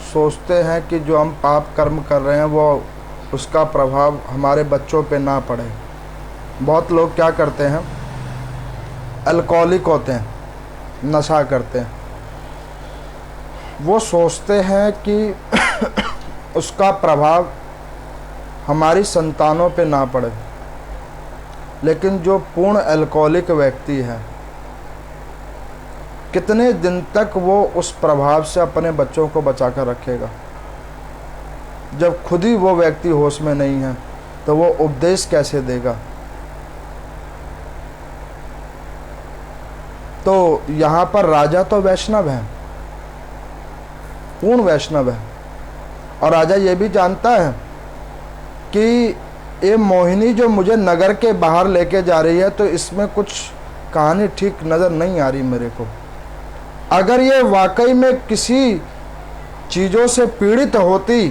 सोचते हैं कि जो हम पाप कर्म कर रहे हैं वो उसका प्रभाव हमारे बच्चों पे ना पड़े। बहुत लोग क्या करते हैं, अल्कोहलिक होते हैं, नशा करते हैं, वो सोचते हैं कि उसका प्रभाव हमारी संतानों पे ना पड़े। लेकिन जो पूर्ण अल्कोहलिक व्यक्ति है, कितने दिन तक वो उस प्रभाव से अपने बच्चों को बचा कर रखेगा? जब खुद ही वो व्यक्ति होश में नहीं है तो वो उपदेश कैसे देगा? तो यहाँ पर राजा तो वैष्णव है, पूर्ण वैष्णव है, और राजा ये भी जानता है कि ये मोहिनी जो मुझे नगर के बाहर लेके जा रही है तो इसमें कुछ कहानी ठीक नज़र नहीं आ रही मेरे को। अगर ये वाकई में किसी चीज़ों से पीड़ित होती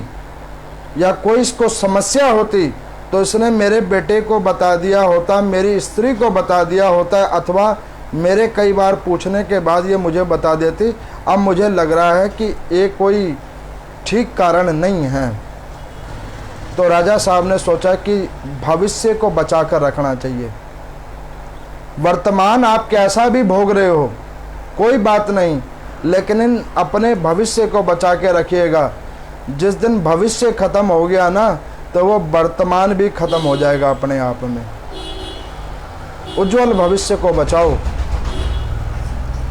या कोई इसको समस्या होती तो इसने मेरे बेटे को बता दिया होता, मेरी स्त्री को बता दिया होता, अथवा मेरे कई बार पूछने के बाद ये मुझे बता देती। अब मुझे लग रहा है कि ये कोई ठीक कारण नहीं है। तो राजा साहब ने सोचा कि भविष्य को बचा कर रखना चाहिए। वर्तमान आप कैसा भी भोग रहे हो कोई बात नहीं, लेकिन अपने भविष्य को बचा के रखिएगा। जिस दिन भविष्य खत्म हो गया ना तो वो वर्तमान भी खत्म हो जाएगा अपने आप में। उज्जवल भविष्य को बचाओ।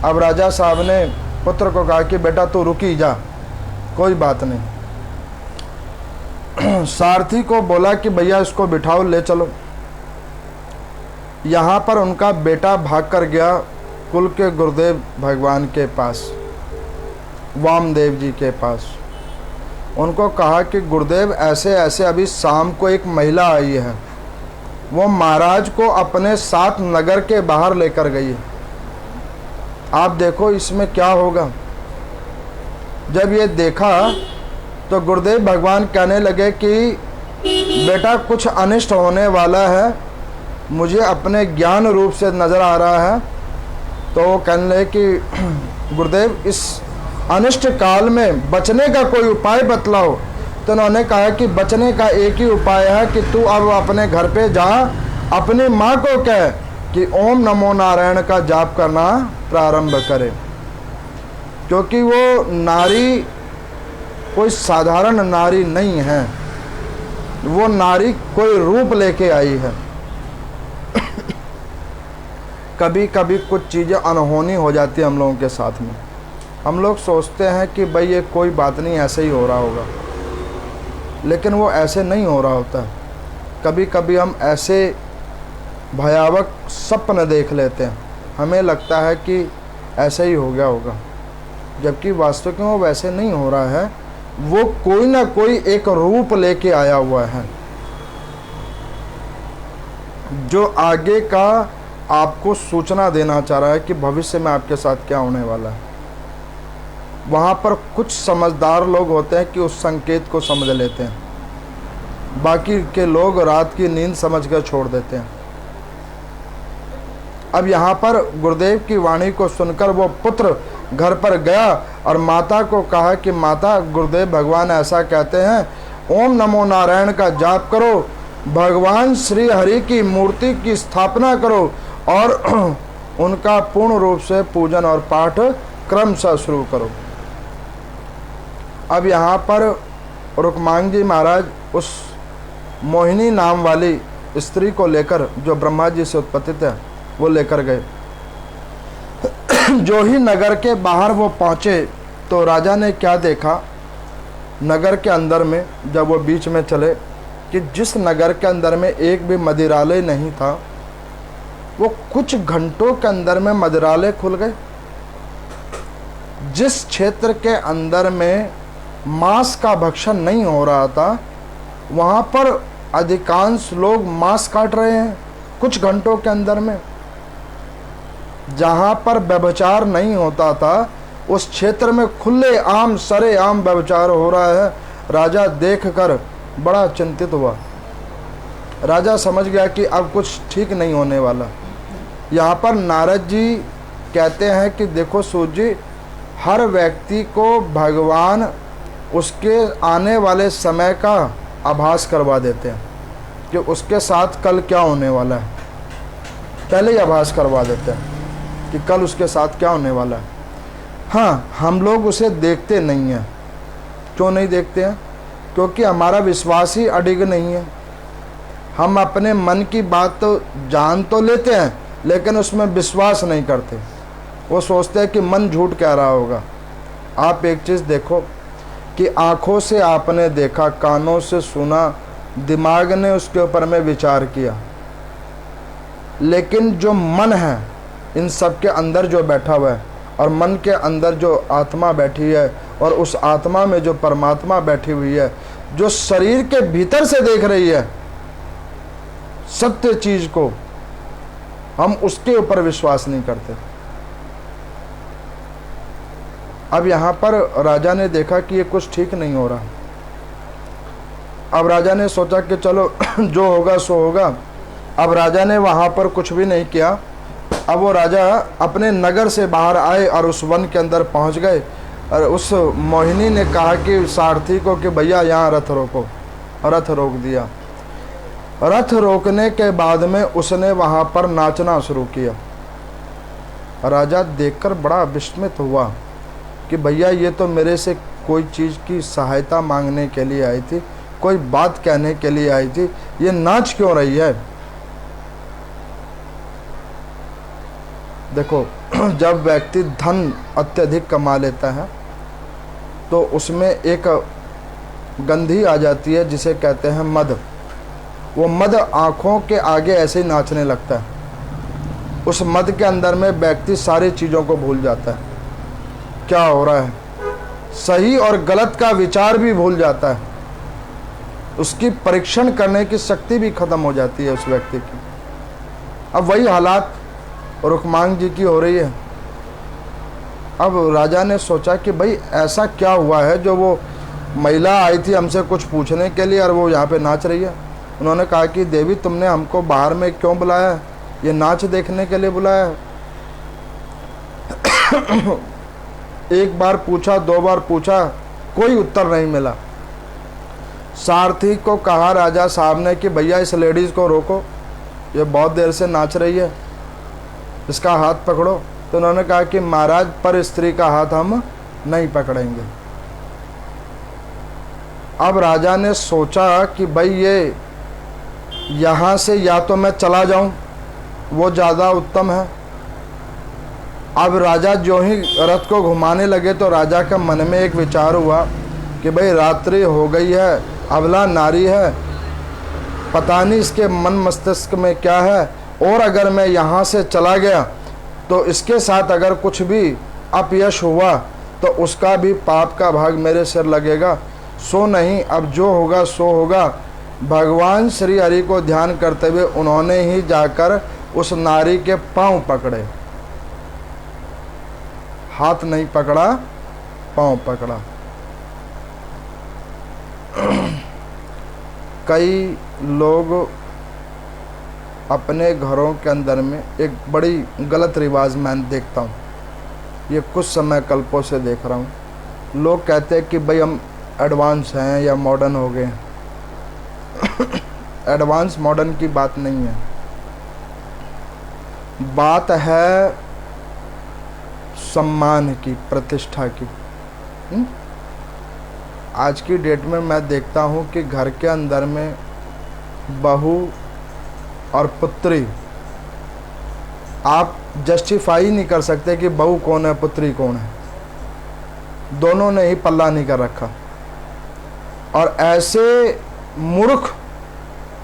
अब राजा साहब ने पुत्र को कहा कि बेटा तू रुकी जा, कोई बात नहीं। सारथी को बोला कि भैया इसको बिठाओ, ले चलो। यहाँ पर उनका बेटा भाग कर गया कुल के गुरुदेव भगवान के पास, वामदेव जी के पास। उनको कहा कि गुरुदेव ऐसे ऐसे अभी शाम को एक महिला आई है, वो महाराज को अपने साथ नगर के बाहर लेकर गई है, आप देखो इसमें क्या होगा। जब ये देखा तो गुरुदेव भगवान कहने लगे कि बेटा कुछ अनिष्ट होने वाला है, मुझे अपने ज्ञान रूप से नज़र आ रहा है। तो वो कहने लगे कि गुरुदेव इस अनिष्ट काल में बचने का कोई उपाय बतलाओ। तो उन्होंने कहा कि बचने का एक ही उपाय है कि तू अब अपने घर पे जा, अपनी माँ को कह कि ओम नमो नारायण का जाप करना प्रारंभ करे, क्योंकि वो नारी कोई साधारण नारी नहीं है, वो नारी कोई रूप लेके आई है। कभी कभी कुछ चीज़ें अनहोनी हो जाती है हम लोगों के साथ में। हम लोग सोचते हैं कि भाई ये कोई बात नहीं, ऐसे ही हो रहा होगा, लेकिन वो ऐसे नहीं हो रहा होता। कभी कभी हम ऐसे भयावह सपने देख लेते हैं, हमें लगता है कि ऐसे ही हो गया होगा, जबकि वास्तविक में वो वैसे नहीं हो रहा है। वो कोई ना कोई एक रूप लेके आया हुआ है जो आगे का आपको सूचना देना चाह रहा है कि भविष्य में आपके साथ क्या होने वाला है। वहाँ पर कुछ समझदार लोग होते हैं कि उस संकेत को समझ लेते हैं, बाकी के लोग रात की नींद समझकर छोड़ देते हैं। अब यहाँ पर गुरुदेव की वाणी को सुनकर वो पुत्र घर पर गया और माता को कहा कि माता, गुरुदेव भगवान ऐसा कहते हैं, ओम नमो नारायण का जाप करो, भगवान श्री हरि की मूर्ति की स्थापना करो और उनका पूर्ण रूप से पूजन और पाठ क्रमशः शुरू करो। अब यहाँ पर रुक्मांग जी महाराज उस मोहिनी नाम वाली स्त्री को लेकर, जो ब्रह्मा जी से उत्पत्ति है, वो लेकर गए। जो ही नगर के बाहर वो पहुँचे तो राजा ने क्या देखा नगर के अंदर में जब वो बीच में चले कि जिस नगर के अंदर में एक भी मदिरालय नहीं था, वो कुछ घंटों के अंदर में मदिरालय खुल गए। जिस क्षेत्र के अंदर में मांस का भक्षण नहीं हो रहा था, वहाँ पर अधिकांश लोग मांस काट रहे हैं कुछ घंटों के अंदर में। जहाँ पर व्यभिचार नहीं होता था, उस क्षेत्र में खुले आम सरे आम व्यभिचार हो रहा है। राजा देखकर बड़ा चिंतित हुआ। राजा समझ गया कि अब कुछ ठीक नहीं होने वाला। यहाँ पर नारद जी कहते हैं कि देखो सूत जी, हर व्यक्ति को भगवान उसके आने वाले समय का आभास करवा देते हैं कि उसके साथ कल क्या होने वाला है। पहले ही आभास करवा देते हैं कि कल उसके साथ क्या होने वाला है। हाँ, हम लोग उसे देखते नहीं हैं। क्यों नहीं देखते हैं? क्योंकि हमारा विश्वास ही अडिग नहीं है। हम अपने मन की बात तो जान तो लेते हैं, लेकिन उसमें विश्वास नहीं करते। वो सोचते हैं कि मन झूठ कह रहा होगा। आप एक चीज़ देखो कि आँखों से आपने देखा, कानों से सुना, दिमाग ने उसके ऊपर में विचार किया, लेकिन जो मन है इन सब के अंदर जो बैठा हुआ है, और मन के अंदर जो आत्मा बैठी है, और उस आत्मा में जो परमात्मा बैठी हुई है, जो शरीर के भीतर से देख रही है सत्य चीज को, हम उसके ऊपर विश्वास नहीं करते। अब यहाँ पर राजा ने देखा कि ये कुछ ठीक नहीं हो रहा। अब राजा ने सोचा कि चलो जो होगा सो होगा। अब राजा ने वहाँ पर कुछ भी नहीं किया। अब वो राजा अपने नगर से बाहर आए और उस वन के अंदर पहुँच गए, और उस मोहिनी ने कहा कि सारथी को कि भैया यहाँ रथ रोको, और रथ रोक दिया। रथ रोकने के बाद में उसने वहाँ पर नाचना शुरू किया। राजा देखकर बड़ा विस्मित हुआ कि भैया ये तो मेरे से कोई चीज़ की सहायता मांगने के लिए आई थी, कोई बात कहने के लिए आई थी, ये नाच क्यों रही है? देखो, जब व्यक्ति धन अत्यधिक कमा लेता है तो उसमें एक गंधी आ जाती है जिसे कहते हैं मद। वो मद आँखों के आगे ऐसे ही नाचने लगता है। उस मद के अंदर में व्यक्ति सारी चीज़ों को भूल जाता है, क्या हो रहा है, सही और गलत का विचार भी भूल जाता है। उसकी परीक्षण करने की शक्ति भी खत्म हो जाती है उस व्यक्ति की। अब वही हालात रुक्मांग जी की हो रही है। अब राजा ने सोचा कि भाई ऐसा क्या हुआ है जो वो महिला आई थी हमसे कुछ पूछने के लिए और वो यहाँ पे नाच रही है। उन्होंने कहा कि देवी, तुमने हमको बाहर में क्यों बुलाया है? ये नाच देखने के लिए बुलाया है? एक बार पूछा, दो बार पूछा, कोई उत्तर नहीं मिला। सारथी को कहा राजा साहब ने कि भैया इस लेडीज़ को रोको, ये बहुत देर से नाच रही है, इसका हाथ पकड़ो। तो उन्होंने कहा कि महाराज, पर स्त्री का हाथ हम नहीं पकड़ेंगे। अब राजा ने सोचा कि भाई ये यहाँ से या तो मैं चला जाऊँ, वो ज़्यादा उत्तम है। अब राजा जो ही रथ को घुमाने लगे तो राजा का मन में एक विचार हुआ कि भाई रात्रि हो गई है, अबला नारी है, पता नहीं इसके मन मस्तिष्क में क्या है, और अगर मैं यहाँ से चला गया तो इसके साथ अगर कुछ भी अपयश हुआ तो उसका भी पाप का भाग मेरे सिर लगेगा। सो नहीं, अब जो होगा सो होगा। भगवान श्री हरि को ध्यान करते हुए उन्होंने ही जाकर उस नारी के पांव पकड़े, हाथ नहीं पकड़ा, पांव पकड़ा। कई लोग अपने घरों के अंदर में एक बड़ी गलत रिवाज मैं देखता हूँ, ये कुछ समय कल्पों से देख रहा हूँ। लोग कहते हैं कि भाई हम एडवांस हैं या मॉडर्न हो गए हैं। एडवांस मॉडर्न की बात नहीं है, बात है सम्मान की, प्रतिष्ठा की। आज की डेट में मैं देखता हूँ कि घर के अंदर में बहू और पुत्री, आप जस्टिफाई नहीं कर सकते कि बहू कौन है पुत्री कौन है। दोनों ने ही पल्ला नहीं कर रखा। और ऐसे मूर्ख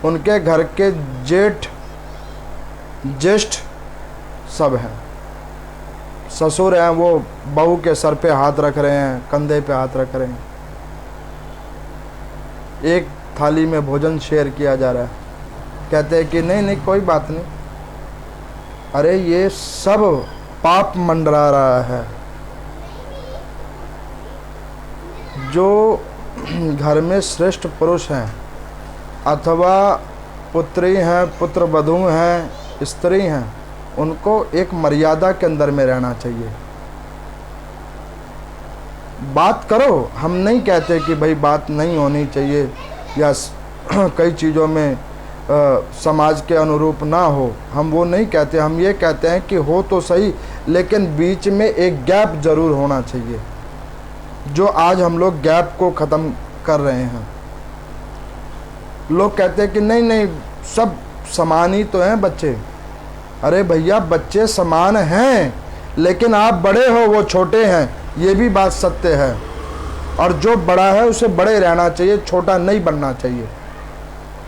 उनके घर के जेठ ज्येष्ठ सब हैं। ससुर हैं, वो बहू के सर पे हाथ रख रहे हैं, कंधे पे हाथ रख रहे हैं, एक थाली में भोजन शेयर किया जा रहा है, कहते हैं कि नहीं नहीं कोई बात नहीं। अरे ये सब पाप मंडरा रहा है। जो घर में श्रेष्ठ पुरुष हैं अथवा पुत्री हैं, पुत्र वधू हैं, स्त्री हैं, उनको एक मर्यादा के अंदर में रहना चाहिए। बात करो, हम नहीं कहते कि भाई बात नहीं होनी चाहिए या कई चीज़ों में समाज के अनुरूप ना हो, हम वो नहीं कहते। हम ये कहते हैं कि हो तो सही, लेकिन बीच में एक गैप ज़रूर होना चाहिए, जो आज हम लोग गैप को ख़त्म कर रहे हैं। लोग कहते हैं कि नहीं नहीं सब समान ही तो हैं बच्चे। अरे भैया बच्चे समान हैं, लेकिन आप बड़े हो, वो छोटे हैं, ये भी बात सत्य है। और जो बड़ा है उसे बड़े रहना चाहिए, छोटा नहीं बनना चाहिए।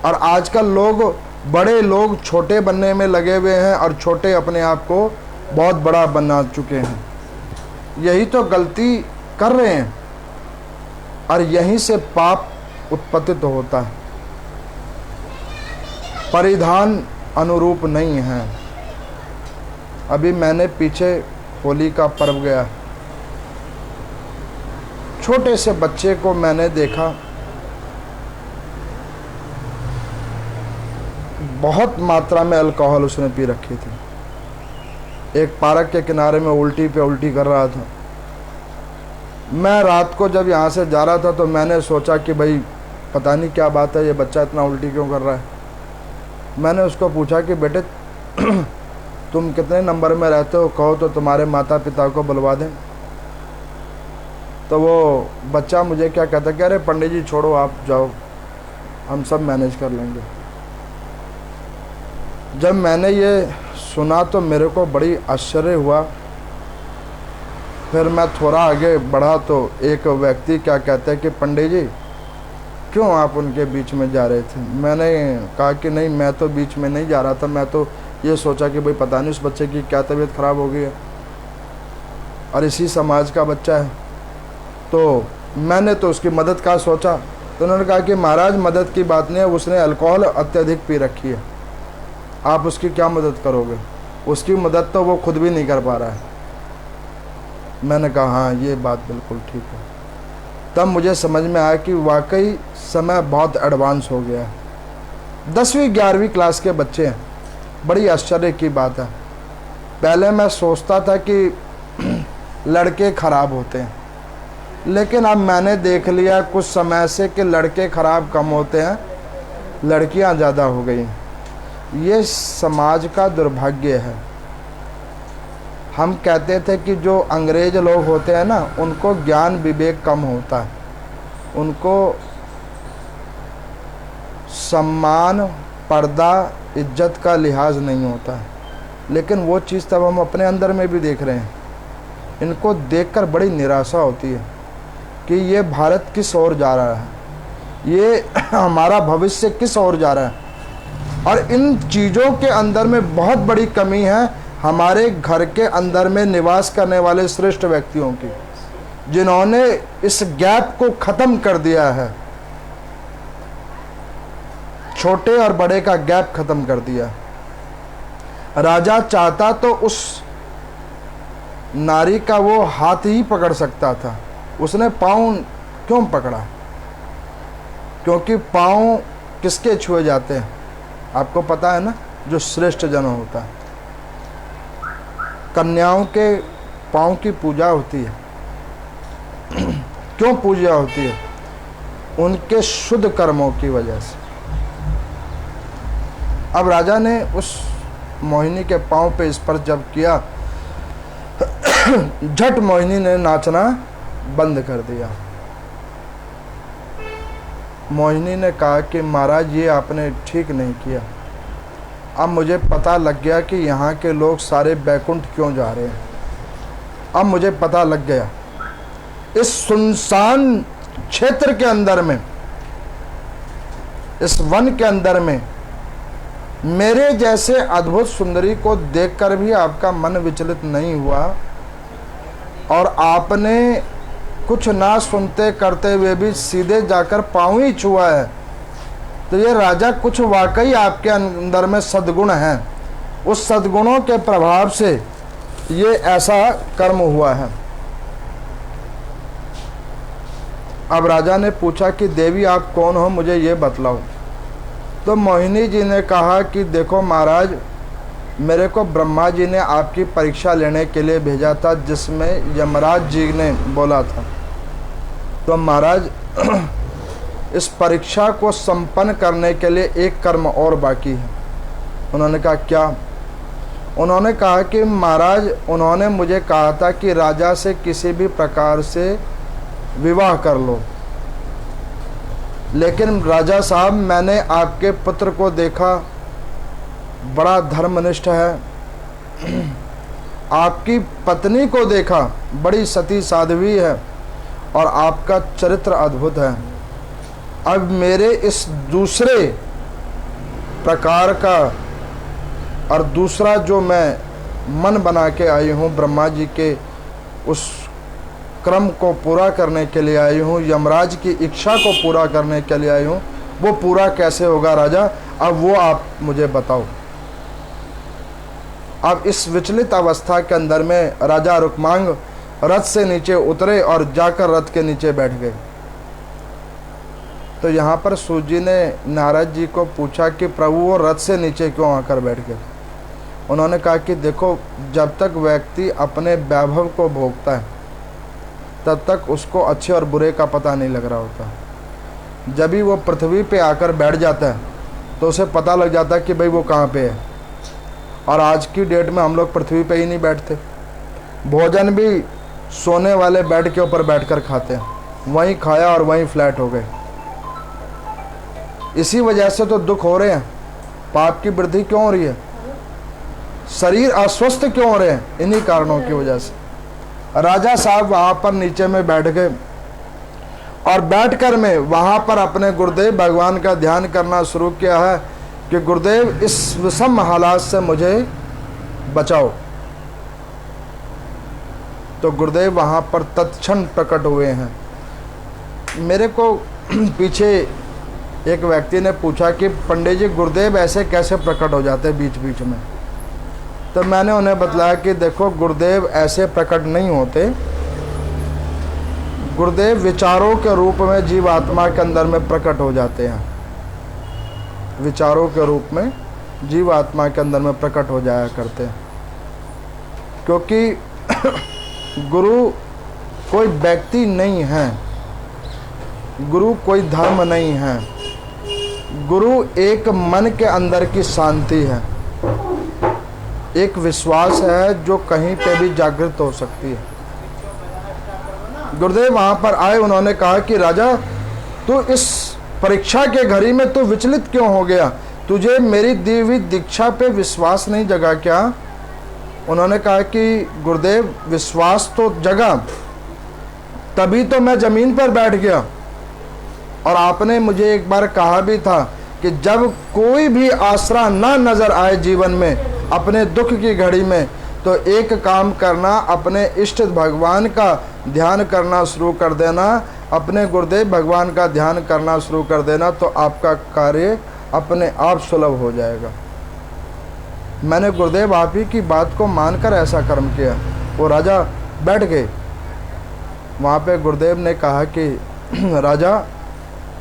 और आजकल लोग, बड़े लोग छोटे बनने में लगे हुए हैं और छोटे अपने आप को बहुत बड़ा बना चुके हैं। यही तो गलती कर रहे हैं और यहीं से पाप उत्पत्तित होता है। परिधान अनुरूप नहीं है। अभी मैंने पीछे होली का पर्व गया, छोटे से बच्चे को मैंने देखा, बहुत मात्रा में अल्कोहल उसने पी रखी थी। एक पार्क के किनारे में उल्टी पे उल्टी कर रहा था। मैं रात को जब यहाँ से जा रहा था तो मैंने सोचा कि भाई पता नहीं क्या बात है, ये बच्चा इतना उल्टी क्यों कर रहा है। मैंने उसको पूछा कि बेटे तुम कितने नंबर में रहते हो, कहो तो तुम्हारे माता पिता को बुलवा दें। तो वो बच्चा मुझे क्या कहता कि अरे पंडित जी छोड़ो, आप जाओ, हम सब मैनेज कर लेंगे। जब मैंने ये सुना तो मेरे को बड़ी आश्चर्य हुआ। फिर मैं थोड़ा आगे बढ़ा तो एक व्यक्ति क्या कहते हैं कि पंडित जी क्यों आप उनके बीच में जा रहे थे। मैंने कहा कि नहीं, मैं तो बीच में नहीं जा रहा था, मैं तो ये सोचा कि भाई पता नहीं उस बच्चे की क्या तबीयत ख़राब हो गई है और इसी समाज का बच्चा है, तो मैंने तो उसकी मदद का सोचा। तो उन्होंने कहा कि महाराज मदद की बात नहीं है, उसने अल्कोहल अत्यधिक पी रखी है, आप उसकी क्या मदद करोगे, उसकी मदद तो वो खुद भी नहीं कर पा रहा है। मैंने कहा हाँ ये बात बिल्कुल ठीक है। तब मुझे समझ में आया कि वाकई समय बहुत एडवांस हो गया है। 10वीं 11वीं क्लास के बच्चे हैं, बड़ी आश्चर्य की बात है। पहले मैं सोचता था कि लड़के ख़राब होते हैं, लेकिन अब मैंने देख लिया कुछ समय से कि लड़के ख़राब कम होते हैं, लड़कियां ज़्यादा हो गई। ये समाज का दुर्भाग्य है। हम कहते थे कि जो अंग्रेज लोग होते हैं ना, उनको ज्ञान विवेक कम होता है, उनको सम्मान, पर्दा, इज्जत का लिहाज नहीं होता है। लेकिन वो चीज़ तब हम अपने अंदर में भी देख रहे हैं। इनको देखकर बड़ी निराशा होती है कि ये भारत किस ओर जा रहा है, ये हमारा भविष्य किस ओर जा रहा है। और इन चीज़ों के अंदर में बहुत बड़ी कमी है हमारे घर के अंदर में निवास करने वाले श्रेष्ठ व्यक्तियों की, जिन्होंने इस गैप को ख़त्म कर दिया है। छोटे और बड़े का गैप ख़त्म कर दिया। राजा चाहता तो उस नारी का वो हाथ ही पकड़ सकता था, उसने पाँव क्यों पकड़ा? क्योंकि पाँव किसके छुए जाते हैं आपको पता है ना, जो श्रेष्ठ जन होता है। कन्याओं के पाँव की पूजा होती है। क्यों पूजा होती है? उनके शुद्ध कर्मों की वजह से। अब राजा ने उस मोहिनी के पाँव पे स्पर्श जब किया, झट मोहिनी ने नाचना बंद कर दिया। मोहिनी ने कहा कि महाराज ये आपने ठीक नहीं किया। अब मुझे पता लग गया कि यहाँ के लोग सारे बैकुंठ क्यों जा रहे हैं। अब मुझे पता लग गया। इस सुनसान क्षेत्र के अंदर में इस वन के अंदर में मेरे जैसे अद्भुत सुंदरी को देखकर भी आपका मन विचलित नहीं हुआ और आपने कुछ ना सुनते करते हुए भी सीधे जाकर पाँव ही छुआ है, तो ये राजा कुछ वाकई आपके अंदर में सद्गुण हैं। उस सद्गुणों के प्रभाव से ये ऐसा कर्म हुआ है। अब राजा ने पूछा कि देवी आप कौन हो, मुझे ये बतलाओ। तो मोहिनी जी ने कहा कि देखो महाराज, मेरे को ब्रह्मा जी ने आपकी परीक्षा लेने के लिए भेजा था, जिसमें यमराज जी ने बोला था। तो महाराज इस परीक्षा को संपन्न करने के लिए एक कर्म और बाकी है। उन्होंने कहा क्या? उन्होंने कहा कि महाराज, उन्होंने मुझे कहा था कि राजा से किसी भी प्रकार से विवाह कर लो, लेकिन राजा साहब मैंने आपके पुत्र को देखा, बड़ा धर्मनिष्ठ है। आपकी पत्नी को देखा, बड़ी सती साध्वी है और आपका चरित्र अद्भुत है। अब मेरे इस दूसरे प्रकार का और दूसरा जो मैं मन बना के आई हूँ, ब्रह्मा जी के उस क्रम को पूरा करने के लिए आई हूँ, यमराज की इच्छा को पूरा करने के लिए आई हूँ, वो पूरा कैसे होगा राजा? अब वो आप मुझे बताओ। अब इस विचलित अवस्था के अंदर में राजा रुक्मांग रथ से नीचे उतरे और जाकर रथ के नीचे बैठ गए। तो यहाँ पर सूत जी ने नारद जी को पूछा कि प्रभु वो रथ से नीचे क्यों आकर बैठ गए? उन्होंने कहा कि देखो, जब तक व्यक्ति अपने वैभव को भोगता है तब तक उसको अच्छे और बुरे का पता नहीं लग रहा होता। जब भी वो पृथ्वी पे आकर बैठ जाता है तो उसे पता लग जाता है कि भाई वो कहाँ पे है। और आज की डेट में हम लोग पृथ्वी पे ही नहीं बैठते, भोजन भी सोने वाले बेड के ऊपर बैठकर खाते हैं, वहीं खाया और वहीं फ्लैट हो गए। इसी वजह से तो दुख हो रहे हैं, पाप की वृद्धि क्यों हो रही है, शरीर अस्वस्थ क्यों हो रहे हैं, इन्हीं कारणों की वजह से। राजा साहब वहाँ पर नीचे में बैठ गए और बैठकर में वहाँ पर अपने गुरुदेव भगवान का ध्यान करना शुरू किया है कि गुरुदेव इस विषम हालात से मुझे बचाओ। तो गुरुदेव वहाँ पर तत्क्षण प्रकट हुए हैं। मेरे को पीछे एक व्यक्ति ने पूछा कि पंडित जी गुरुदेव ऐसे कैसे प्रकट हो जाते बीच बीच में? तो मैंने उन्हें बतलाया कि देखो, गुरुदेव ऐसे प्रकट नहीं होते, गुरुदेव विचारों के रूप में जीवात्मा के अंदर में प्रकट हो जाते हैं, विचारों के रूप में जीवात्मा के अंदर में प्रकट हो जाया करते हैं। क्योंकि गुरु कोई व्यक्ति नहीं है, गुरु कोई धर्म नहीं है, गुरु एक मन के अंदर की शांति है, एक विश्वास है जो कहीं पे भी जागृत हो सकती है। गुरुदेव वहाँ पर आए, उन्होंने कहा कि राजा, तू इस परीक्षा के घड़ी में तू विचलित क्यों हो गया? तुझे मेरी दी हुई दीक्षा पे विश्वास नहीं जगा क्या? उन्होंने कहा कि गुरुदेव विश्वास तो जगा, तभी तो मैं ज़मीन पर बैठ गया। और आपने मुझे एक बार कहा भी था कि जब कोई भी आसरा ना नज़र आए जीवन में अपने दुख की घड़ी में, तो एक काम करना, अपने इष्ट भगवान का ध्यान करना शुरू कर देना, अपने गुरुदेव भगवान का ध्यान करना शुरू कर देना, तो आपका कार्य अपने आप सुलभ हो जाएगा। मैंने गुरुदेव आप ही की बात को मानकर ऐसा कर्म किया। वो राजा बैठ गए। वहाँ पे गुरुदेव ने कहा कि राजा,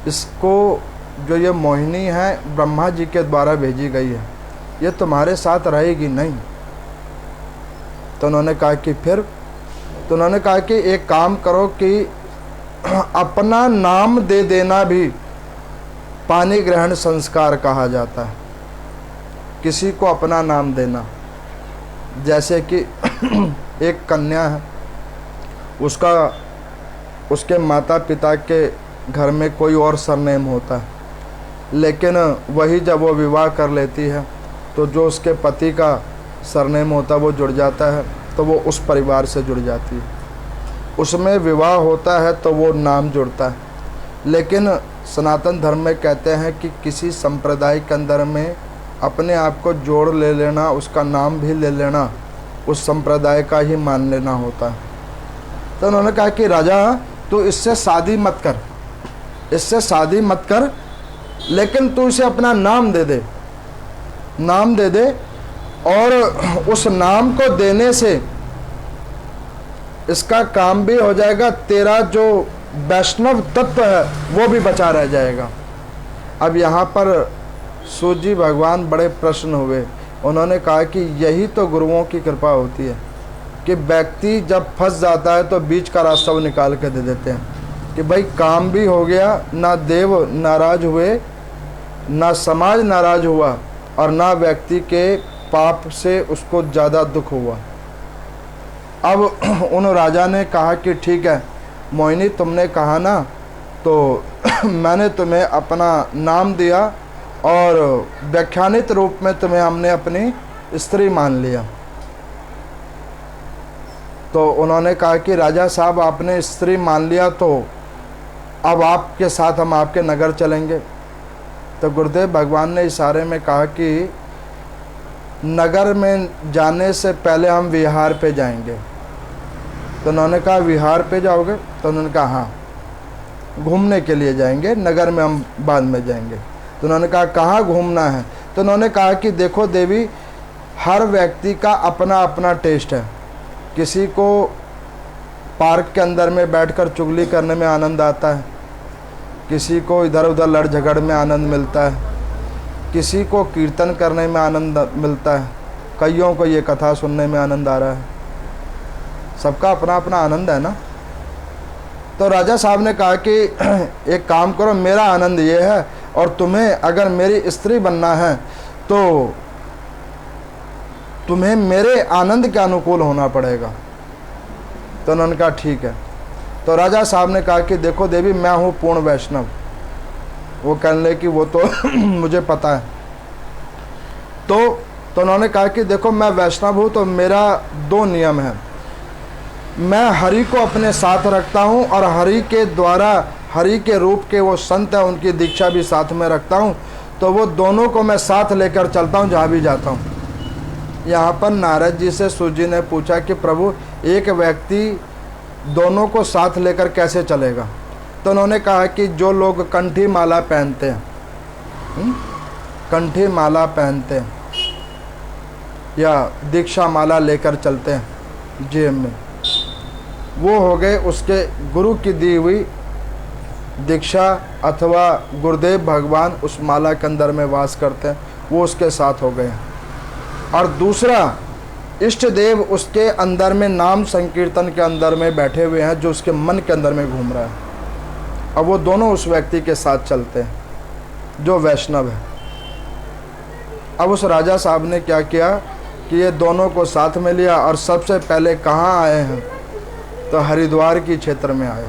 इसको जो ये मोहिनी है ब्रह्मा जी के द्वारा भेजी गई है, ये तुम्हारे साथ रहेगी नहीं। तो उन्होंने कहा कि फिर? तो उन्होंने कहा कि एक काम करो कि अपना नाम दे देना भी पानी ग्रहण संस्कार कहा जाता है। किसी को अपना नाम देना, जैसे कि एक कन्या है, उसके माता पिता के घर में कोई और सरनेम होता है, लेकिन वही जब वो विवाह कर लेती है तो जो उसके पति का सरनेम होता है वो जुड़ जाता है, तो वो उस परिवार से जुड़ जाती है। उसमें विवाह होता है तो वो नाम जुड़ता है। लेकिन सनातन धर्म में कहते हैं कि किसी संप्रदाय के अंदर में अपने आप को जोड़ ले लेना, उसका नाम भी ले लेना, उस संप्रदाय का ही मान लेना होता है। तो उन्होंने कहा कि राजा तू इससे शादी मत कर, इससे शादी मत कर, लेकिन तू इसे अपना नाम दे दे, नाम दे दे, और उस नाम को देने से इसका काम भी हो जाएगा, तेरा जो वैष्णव तत्व है वो भी बचा रह जाएगा। अब यहाँ पर सूजी भगवान बड़े प्रसन्न हुए। उन्होंने कहा कि यही तो गुरुओं की कृपा होती है कि व्यक्ति जब फंस जाता है तो बीच का रास्ता वो निकाल के दे देते हैं कि भाई काम भी हो गया, ना देव नाराज हुए, ना समाज नाराज हुआ, और ना व्यक्ति के पाप से उसको ज़्यादा दुख हुआ। अब उन राजा ने कहा कि ठीक है मोहिनी, तुमने कहा ना, तो मैंने तुम्हें अपना नाम दिया और व्याख्यानित रूप में तुम्हें हमने अपनी स्त्री मान लिया। तो उन्होंने कहा कि राजा साहब आपने स्त्री मान लिया, तो अब आपके साथ हम आपके नगर चलेंगे। तो गुरुदेव भगवान ने इशारे में कहा कि नगर में जाने से पहले हम विहार पे जाएंगे। तो उन्होंने कहा विहार पे जाओगे? तो उन्होंने कहा हाँ, घूमने के लिए जाएंगे, नगर में हम बाद में जाएंगे। तो उन्होंने कहा कहाँ घूमना है? तो उन्होंने कहा कि देखो देवी, हर व्यक्ति का अपना अपना टेस्ट है। किसी को पार्क के अंदर में बैठकर चुगली करने में आनंद आता है, किसी को इधर उधर लड़ झगड़ में आनंद मिलता है, किसी को कीर्तन करने में आनंद मिलता है, कईयों को ये कथा सुनने में आनंद आ रहा है। सबका अपना अपना आनंद है ना। तो राजा साहब ने कहा कि एक काम करो, मेरा आनंद ये है और तुम्हें अगर मेरी स्त्री बनना है तो तुम्हें मेरे आनंद के अनुकूल होना पड़ेगा। तो उन्होंने कहा ठीक है। तो राजा साहब ने कहा कि देखो देवी, मैं हूँ पूर्ण वैष्णव। वो कहने लगे कि वो तो मुझे पता है। तो उन्होंने कहा कि देखो मैं वैष्णव हूँ तो मेरा दो नियम है, मैं हरि को अपने साथ रखता हूँ और हरि के द्वारा, हरि के रूप के वो संत हैं उनकी दीक्षा भी साथ में रखता हूँ। तो वो दोनों को मैं साथ लेकर चलता हूँ जहाँ भी जाता हूँ। यहाँ पर नारद जी से सूजी ने पूछा कि प्रभु, एक व्यक्ति दोनों को साथ लेकर कैसे चलेगा? तो उन्होंने कहा कि जो लोग कंठी माला पहनते हैं, कंठी माला पहनते हैं या दीक्षा माला लेकर चलते हैं जेब में, वो हो गए उसके गुरु की दी हुई दीक्षा, अथवा गुरुदेव भगवान उस माला के अंदर में वास करते हैं, वो उसके साथ हो गए। और दूसरा, इष्ट देव उसके अंदर में नाम संकीर्तन के अंदर में बैठे हुए हैं, जो उसके मन के अंदर में घूम रहा है। अब वो दोनों उस व्यक्ति के साथ चलते हैं जो वैष्णव है। अब उस राजा साहब ने क्या किया कि ये दोनों को साथ में लिया और सबसे पहले कहाँ आए हैं? तो हरिद्वार की क्षेत्र में आए।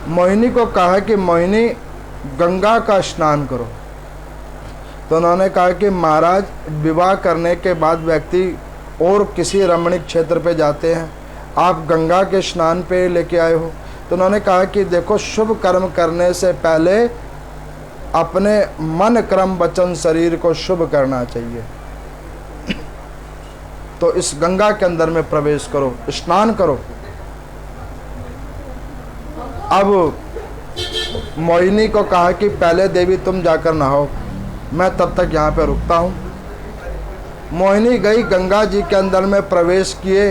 मोहिनी को कहा कि मोहिनी गंगा का स्नान करो। तो उन्होंने कहा कि महाराज, विवाह करने के बाद व्यक्ति और किसी रमणीक क्षेत्र पे जाते हैं, आप गंगा के स्नान पे लेके आए हो। तो उन्होंने कहा कि देखो, शुभ कर्म करने से पहले अपने मन क्रम वचन शरीर को शुभ करना चाहिए। तो इस गंगा के अंदर में प्रवेश करो, स्नान करो। अब मोहिनी को कहा कि पहले देवी तुम जाकर नहाओ, मैं तब तक यहाँ पे रुकता हूँ। मोहिनी गई, गंगा जी के अंदर में प्रवेश किए।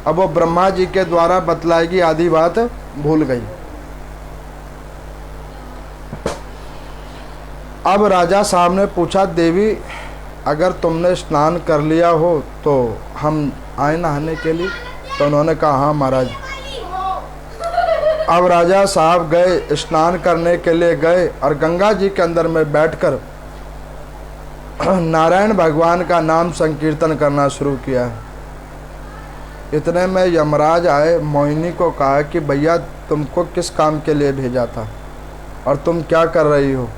अब वो ब्रह्मा जी के द्वारा बतलाएगी आधी बात भूल गई। अब राजा साहब ने पूछा, देवी अगर तुमने स्नान कर लिया हो तो हम आए नहाने के लिए? तो उन्होंने कहा हाँ महाराज। अब राजा साहब गए, स्नान करने के लिए गए और गंगा जी के अंदर में बैठकर नारायण भगवान का नाम संकीर्तन करना शुरू किया। इतने में यमराज आए, मोहिनी को कहा कि भैया तुमको किस काम के लिए भेजा था और तुम क्या कर रही हो?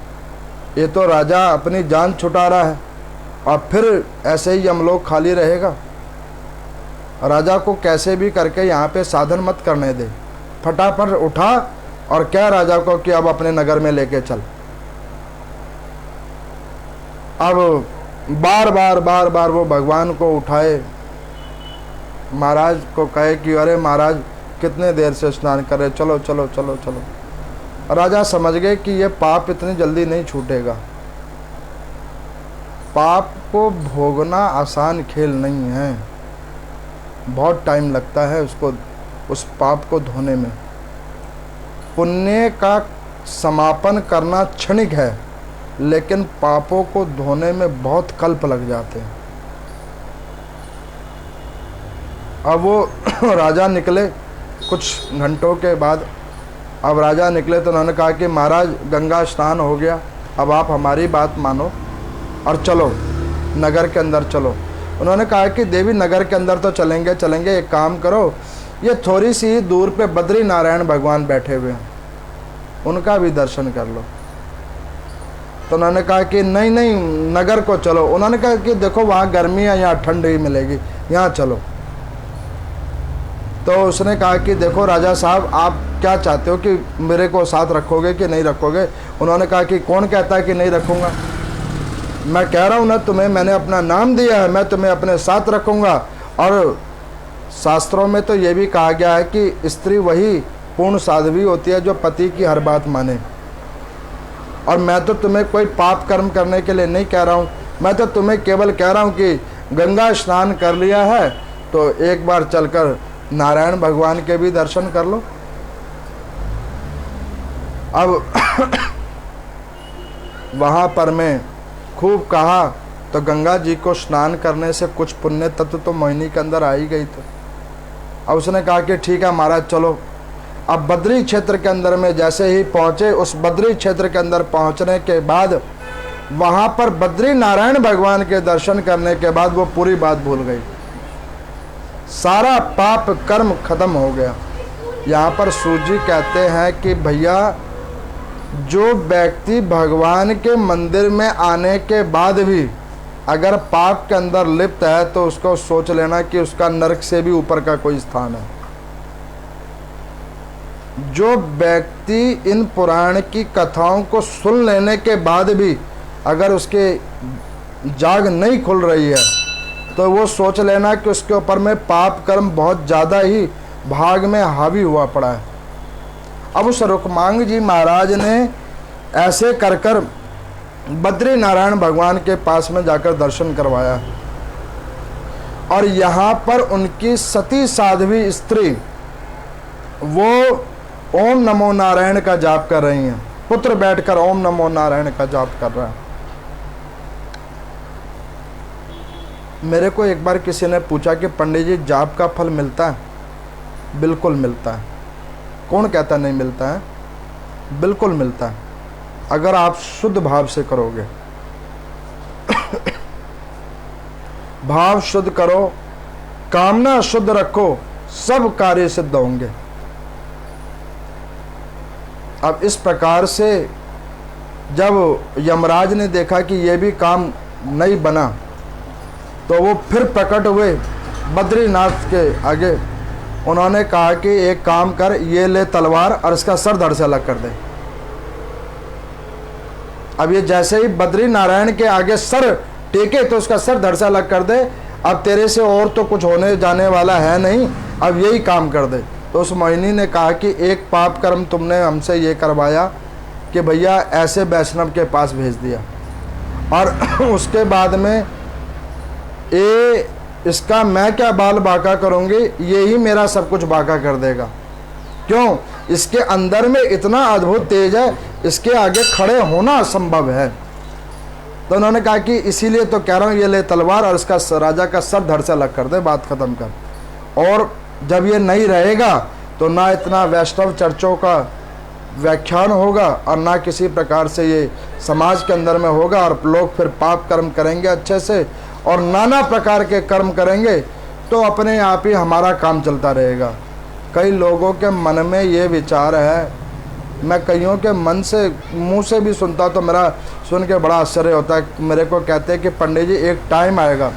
ये तो राजा अपनी जान छुटा रहा है और फिर ऐसे ही यमलोक खाली रहेगा। राजा को कैसे भी करके यहाँ पे साधन मत करने दे। फटाफट उठा और कह राजा को कि अब अपने नगर में लेके चल। अब बार बार वो भगवान को उठाए, महाराज को कहे कि अरे महाराज कितने देर से स्नान कर रहे, चलो चलो चलो चलो। राजा समझ गए कि ये पाप इतनी जल्दी नहीं छूटेगा। पाप को भोगना आसान खेल नहीं है, बहुत टाइम लगता है उसको, उस पाप को धोने में। पुण्य का समापन करना क्षणिक है, लेकिन पापों को धोने में बहुत कल्प लग जाते हैं। अब वो राजा निकले कुछ घंटों के बाद। अब राजा निकले तो उन्होंने कहा कि महाराज गंगा स्नान हो गया, अब आप हमारी बात मानो और चलो नगर के अंदर चलो। उन्होंने कहा कि देवी नगर के अंदर तो चलेंगे चलेंगे, एक काम करो, ये थोड़ी सी दूर पे बद्री नारायण भगवान बैठे हुए हैं, उनका भी दर्शन कर लो। तो उन्होंने कहा कि नहीं नहीं नगर को चलो। उन्होंने कहा कि देखो वहाँ गर्मी है, यहाँ ठंड ही मिलेगी, यहाँ चलो। तो उसने कहा कि देखो राजा साहब आप क्या चाहते हो कि मेरे को साथ रखोगे कि नहीं रखोगे। उन्होंने कहा कि कौन कहता है कि नहीं रखूँगा, मैं कह रहा हूँ ना तुम्हें, मैंने अपना नाम दिया है, मैं तुम्हें अपने साथ रखूँगा। और शास्त्रों में तो ये भी कहा गया है कि स्त्री वही पूर्ण साध्वी होती है जो पति की हर बात माने। और मैं तो तुम्हें कोई पाप कर्म करने के लिए नहीं कह रहा हूँ, मैं तो तुम्हें केवल कह रहा हूँ कि गंगा स्नान कर लिया है तो एक बार चलकर नारायण भगवान के भी दर्शन कर लो। अब वहाँ पर मैं खूब कहा तो गंगा जी को स्नान करने से कुछ पुण्य तत्व तो मोहिनी के अंदर आ ही गई थी। अब उसने कहा कि ठीक है महाराज चलो। अब बद्री क्षेत्र के अंदर में जैसे ही पहुँचे, उस बद्री क्षेत्र के अंदर पहुँचने के बाद वहाँ पर बद्री नारायण भगवान के दर्शन करने के बाद वो पूरी बात भूल गई, सारा पाप कर्म खत्म हो गया। यहाँ पर सूजी कहते हैं कि भैया जो व्यक्ति भगवान के मंदिर में आने के बाद भी अगर पाप के अंदर लिप्त है तो उसको सोच लेना कि उसका नरक से भी ऊपर का कोई स्थान है। जो व्यक्ति इन पुराण की कथाओं को सुन लेने के बाद भी अगर उसके जाग नहीं खुल रही है तो वो सोच लेना कि उसके ऊपर में पाप कर्म बहुत ज़्यादा ही भाग में हावी हुआ पड़ा है। अब उस रुक्मांग जी महाराज ने ऐसे कर कर बद्री नारायण भगवान के पास में जाकर दर्शन करवाया और यहाँ पर उनकी सती साध्वी स्त्री वो ओम नमो नारायण का जाप कर रही हैं। पुत्र बैठकर ओम नमो नारायण का जाप कर रहा है। मेरे को एक बार किसी ने पूछा कि पंडित जी जाप का फल मिलता है? बिल्कुल मिलता है। कौन कहता नहीं मिलता है? बिल्कुल मिलता है, अगर आप शुद्ध भाव से करोगे। भाव शुद्ध करो, कामना शुद्ध रखो, सब कार्य सिद्ध होंगे। अब इस प्रकार से जब यमराज ने देखा कि ये भी काम नहीं बना तो वो फिर प्रकट हुए बद्रीनाथ के आगे। उन्होंने कहा कि एक काम कर, ये ले तलवार और इसका सर धड़ से अलग कर दे। अब ये जैसे ही बद्री नारायण के आगे सर टेके तो उसका सर धड़ से अलग कर दे। अब तेरे से और तो कुछ होने जाने वाला है नहीं, अब यही काम कर दे। तो उस मोहिनी ने कहा कि एक पाप कर्म तुमने हमसे ये करवाया कि भैया ऐसे वैष्णव के पास भेज दिया और उसके बाद में इसका मैं क्या बाल बाका करूँगी, ये ही मेरा सब कुछ बाका कर देगा। क्यों? इसके अंदर में इतना अद्भुत तेज है, इसके आगे खड़े होना असंभव है। तो उन्होंने कहा कि इसीलिए तो कह रहा हूँ, ये ले तलवार और इसका राजा का सर धड़ से अलग कर दे, बात ख़त्म कर। और जब ये नहीं रहेगा तो ना इतना वैष्णव चर्चों का व्याख्यान होगा और ना किसी प्रकार से ये समाज के अंदर में होगा और लोग फिर पाप कर्म करेंगे अच्छे से और नाना प्रकार के कर्म करेंगे तो अपने आप ही हमारा काम चलता रहेगा। कई लोगों के मन में ये विचार है, मैं कईयों के मन से मुंह से भी सुनता तो मेरा सुन के बड़ा आश्चर्य होता है। मेरे को कहते हैं कि पंडित जी एक टाइम आएगा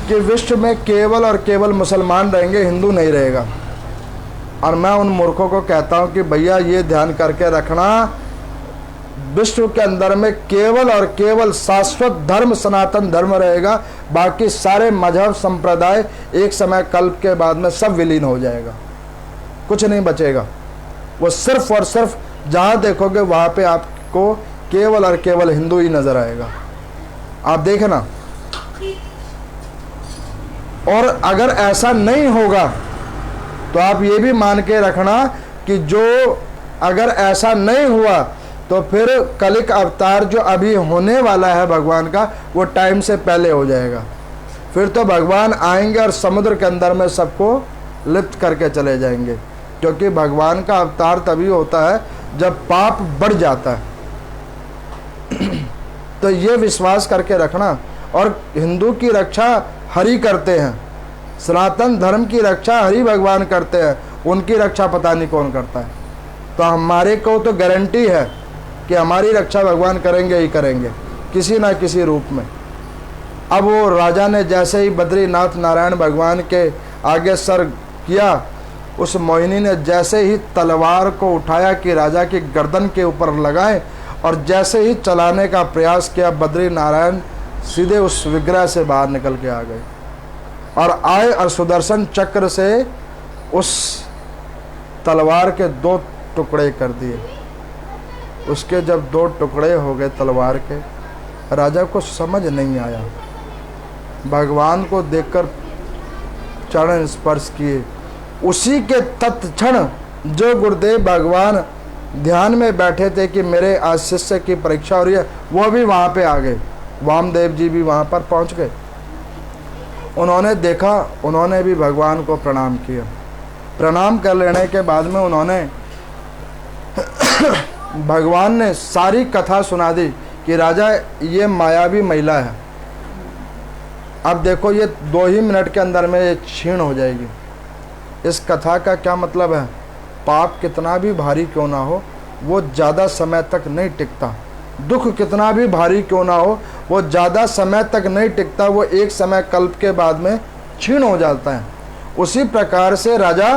कि विश्व में केवल और केवल मुसलमान रहेंगे, हिंदू नहीं रहेगा। और मैं उन मूर्खों को कहता हूं कि भैया ये ध्यान करके रखना, विश्व के अंदर में केवल और केवल शाश्वत धर्म सनातन धर्म रहेगा, बाकी सारे मजहब संप्रदाय एक समय कल्प के बाद में सब विलीन हो जाएगा, कुछ नहीं बचेगा। वो सिर्फ और सिर्फ जहां देखोगे वहां पे आपको केवल और केवल हिंदू ही नजर आएगा। आप देखना। और अगर ऐसा नहीं होगा तो आप ये भी मान के रखना कि जो अगर ऐसा नहीं हुआ तो फिर कलिक अवतार जो अभी होने वाला है भगवान का, वो टाइम से पहले हो जाएगा। फिर तो भगवान आएंगे और समुद्र के अंदर में सबको लिप्त करके चले जाएंगे, क्योंकि भगवान का अवतार तभी होता है जब पाप बढ़ जाता है। तो ये विश्वास करके रखना। और हिंदू की रक्षा हरि करते हैं, सनातन धर्म की रक्षा हरि भगवान करते हैं, उनकी रक्षा पता नहीं कौन करता है। तो हमारे को तो गारंटी है कि हमारी रक्षा भगवान करेंगे ही करेंगे, किसी ना किसी रूप में। अब वो राजा ने जैसे ही बद्रीनाथ नारायण भगवान के आगे सर किया, उस मोहिनी ने जैसे ही तलवार को उठाया कि राजा की गर्दन के ऊपर लगाए, और जैसे ही चलाने का प्रयास किया, बद्री नारायण सीधे उस विग्रह से बाहर निकल के आ गए और आए और सुदर्शन चक्र से उस तलवार के 2 टुकड़े कर दिए। उसके जब 2 टुकड़े हो गए तलवार के, राजा को समझ नहीं आया। भगवान को देखकर चरण स्पर्श किए। उसी के तत्क्षण जो गुरुदेव भगवान ध्यान में बैठे थे कि मेरे आज शिष्य की परीक्षा हो रही है, वो भी वहाँ पे आ गए। वामदेव जी भी वहाँ पर पहुँच गए। उन्होंने देखा, उन्होंने भी भगवान को प्रणाम किया। प्रणाम कर लेने के बाद में उन्होंने भगवान ने सारी कथा सुना दी कि राजा ये मायावी महिला है। अब देखो ये 2 ही मिनट के अंदर में ये क्षीण हो जाएगी। इस कथा का क्या मतलब है? पाप कितना भी भारी क्यों ना हो, वो ज़्यादा समय तक नहीं टिकता। दुख कितना भी भारी क्यों ना हो, वो ज़्यादा समय तक नहीं टिकता। वो एक समय कल्प के बाद में क्षीण हो जाता है। उसी प्रकार से राजा,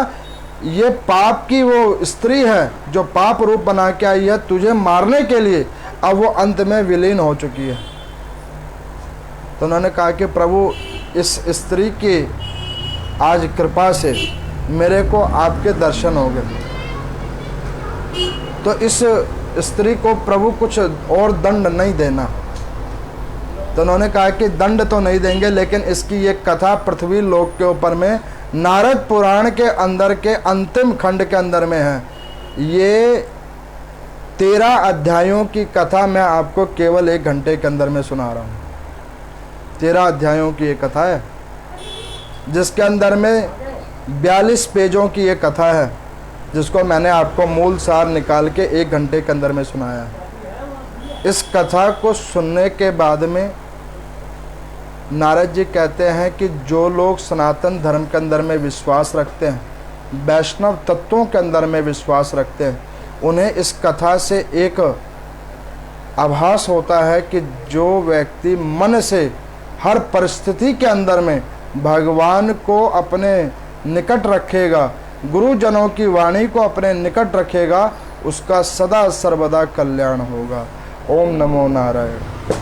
ये पाप की वो स्त्री है जो पाप रूप बना के आई है तुझे मारने के लिए, अब वो अंत में विलीन हो चुकी है। तो उन्होंने कहा कि प्रभु, इस स्त्री की आज कृपा से मेरे को आपके दर्शन हो गए, तो इस स्त्री को प्रभु कुछ और दंड नहीं देना। तो उन्होंने कहा कि दंड तो नहीं देंगे, लेकिन इसकी एक कथा पृथ्वी लोक के ऊपर में नारद पुराण के अंदर के अंतिम खंड के अंदर में है। ये 13 अध्यायों की कथा मैं आपको केवल 1 घंटे के अंदर में सुना रहा हूँ। 13 अध्यायों की ये कथा है, जिसके अंदर में 42 पेजों की ये कथा है, जिसको मैंने आपको मूल सार निकाल के 1 घंटे के अंदर में सुनाया। इस कथा को सुनने के बाद में नारद जी कहते हैं कि जो लोग सनातन धर्म के अंदर में विश्वास रखते हैं, वैष्णव तत्वों के अंदर में विश्वास रखते हैं, उन्हें इस कथा से एक आभास होता है कि जो व्यक्ति मन से हर परिस्थिति के अंदर में भगवान को अपने निकट रखेगा, गुरुजनों की वाणी को अपने निकट रखेगा, उसका सदा सर्वदा कल्याण होगा। ओम नमो नारायण।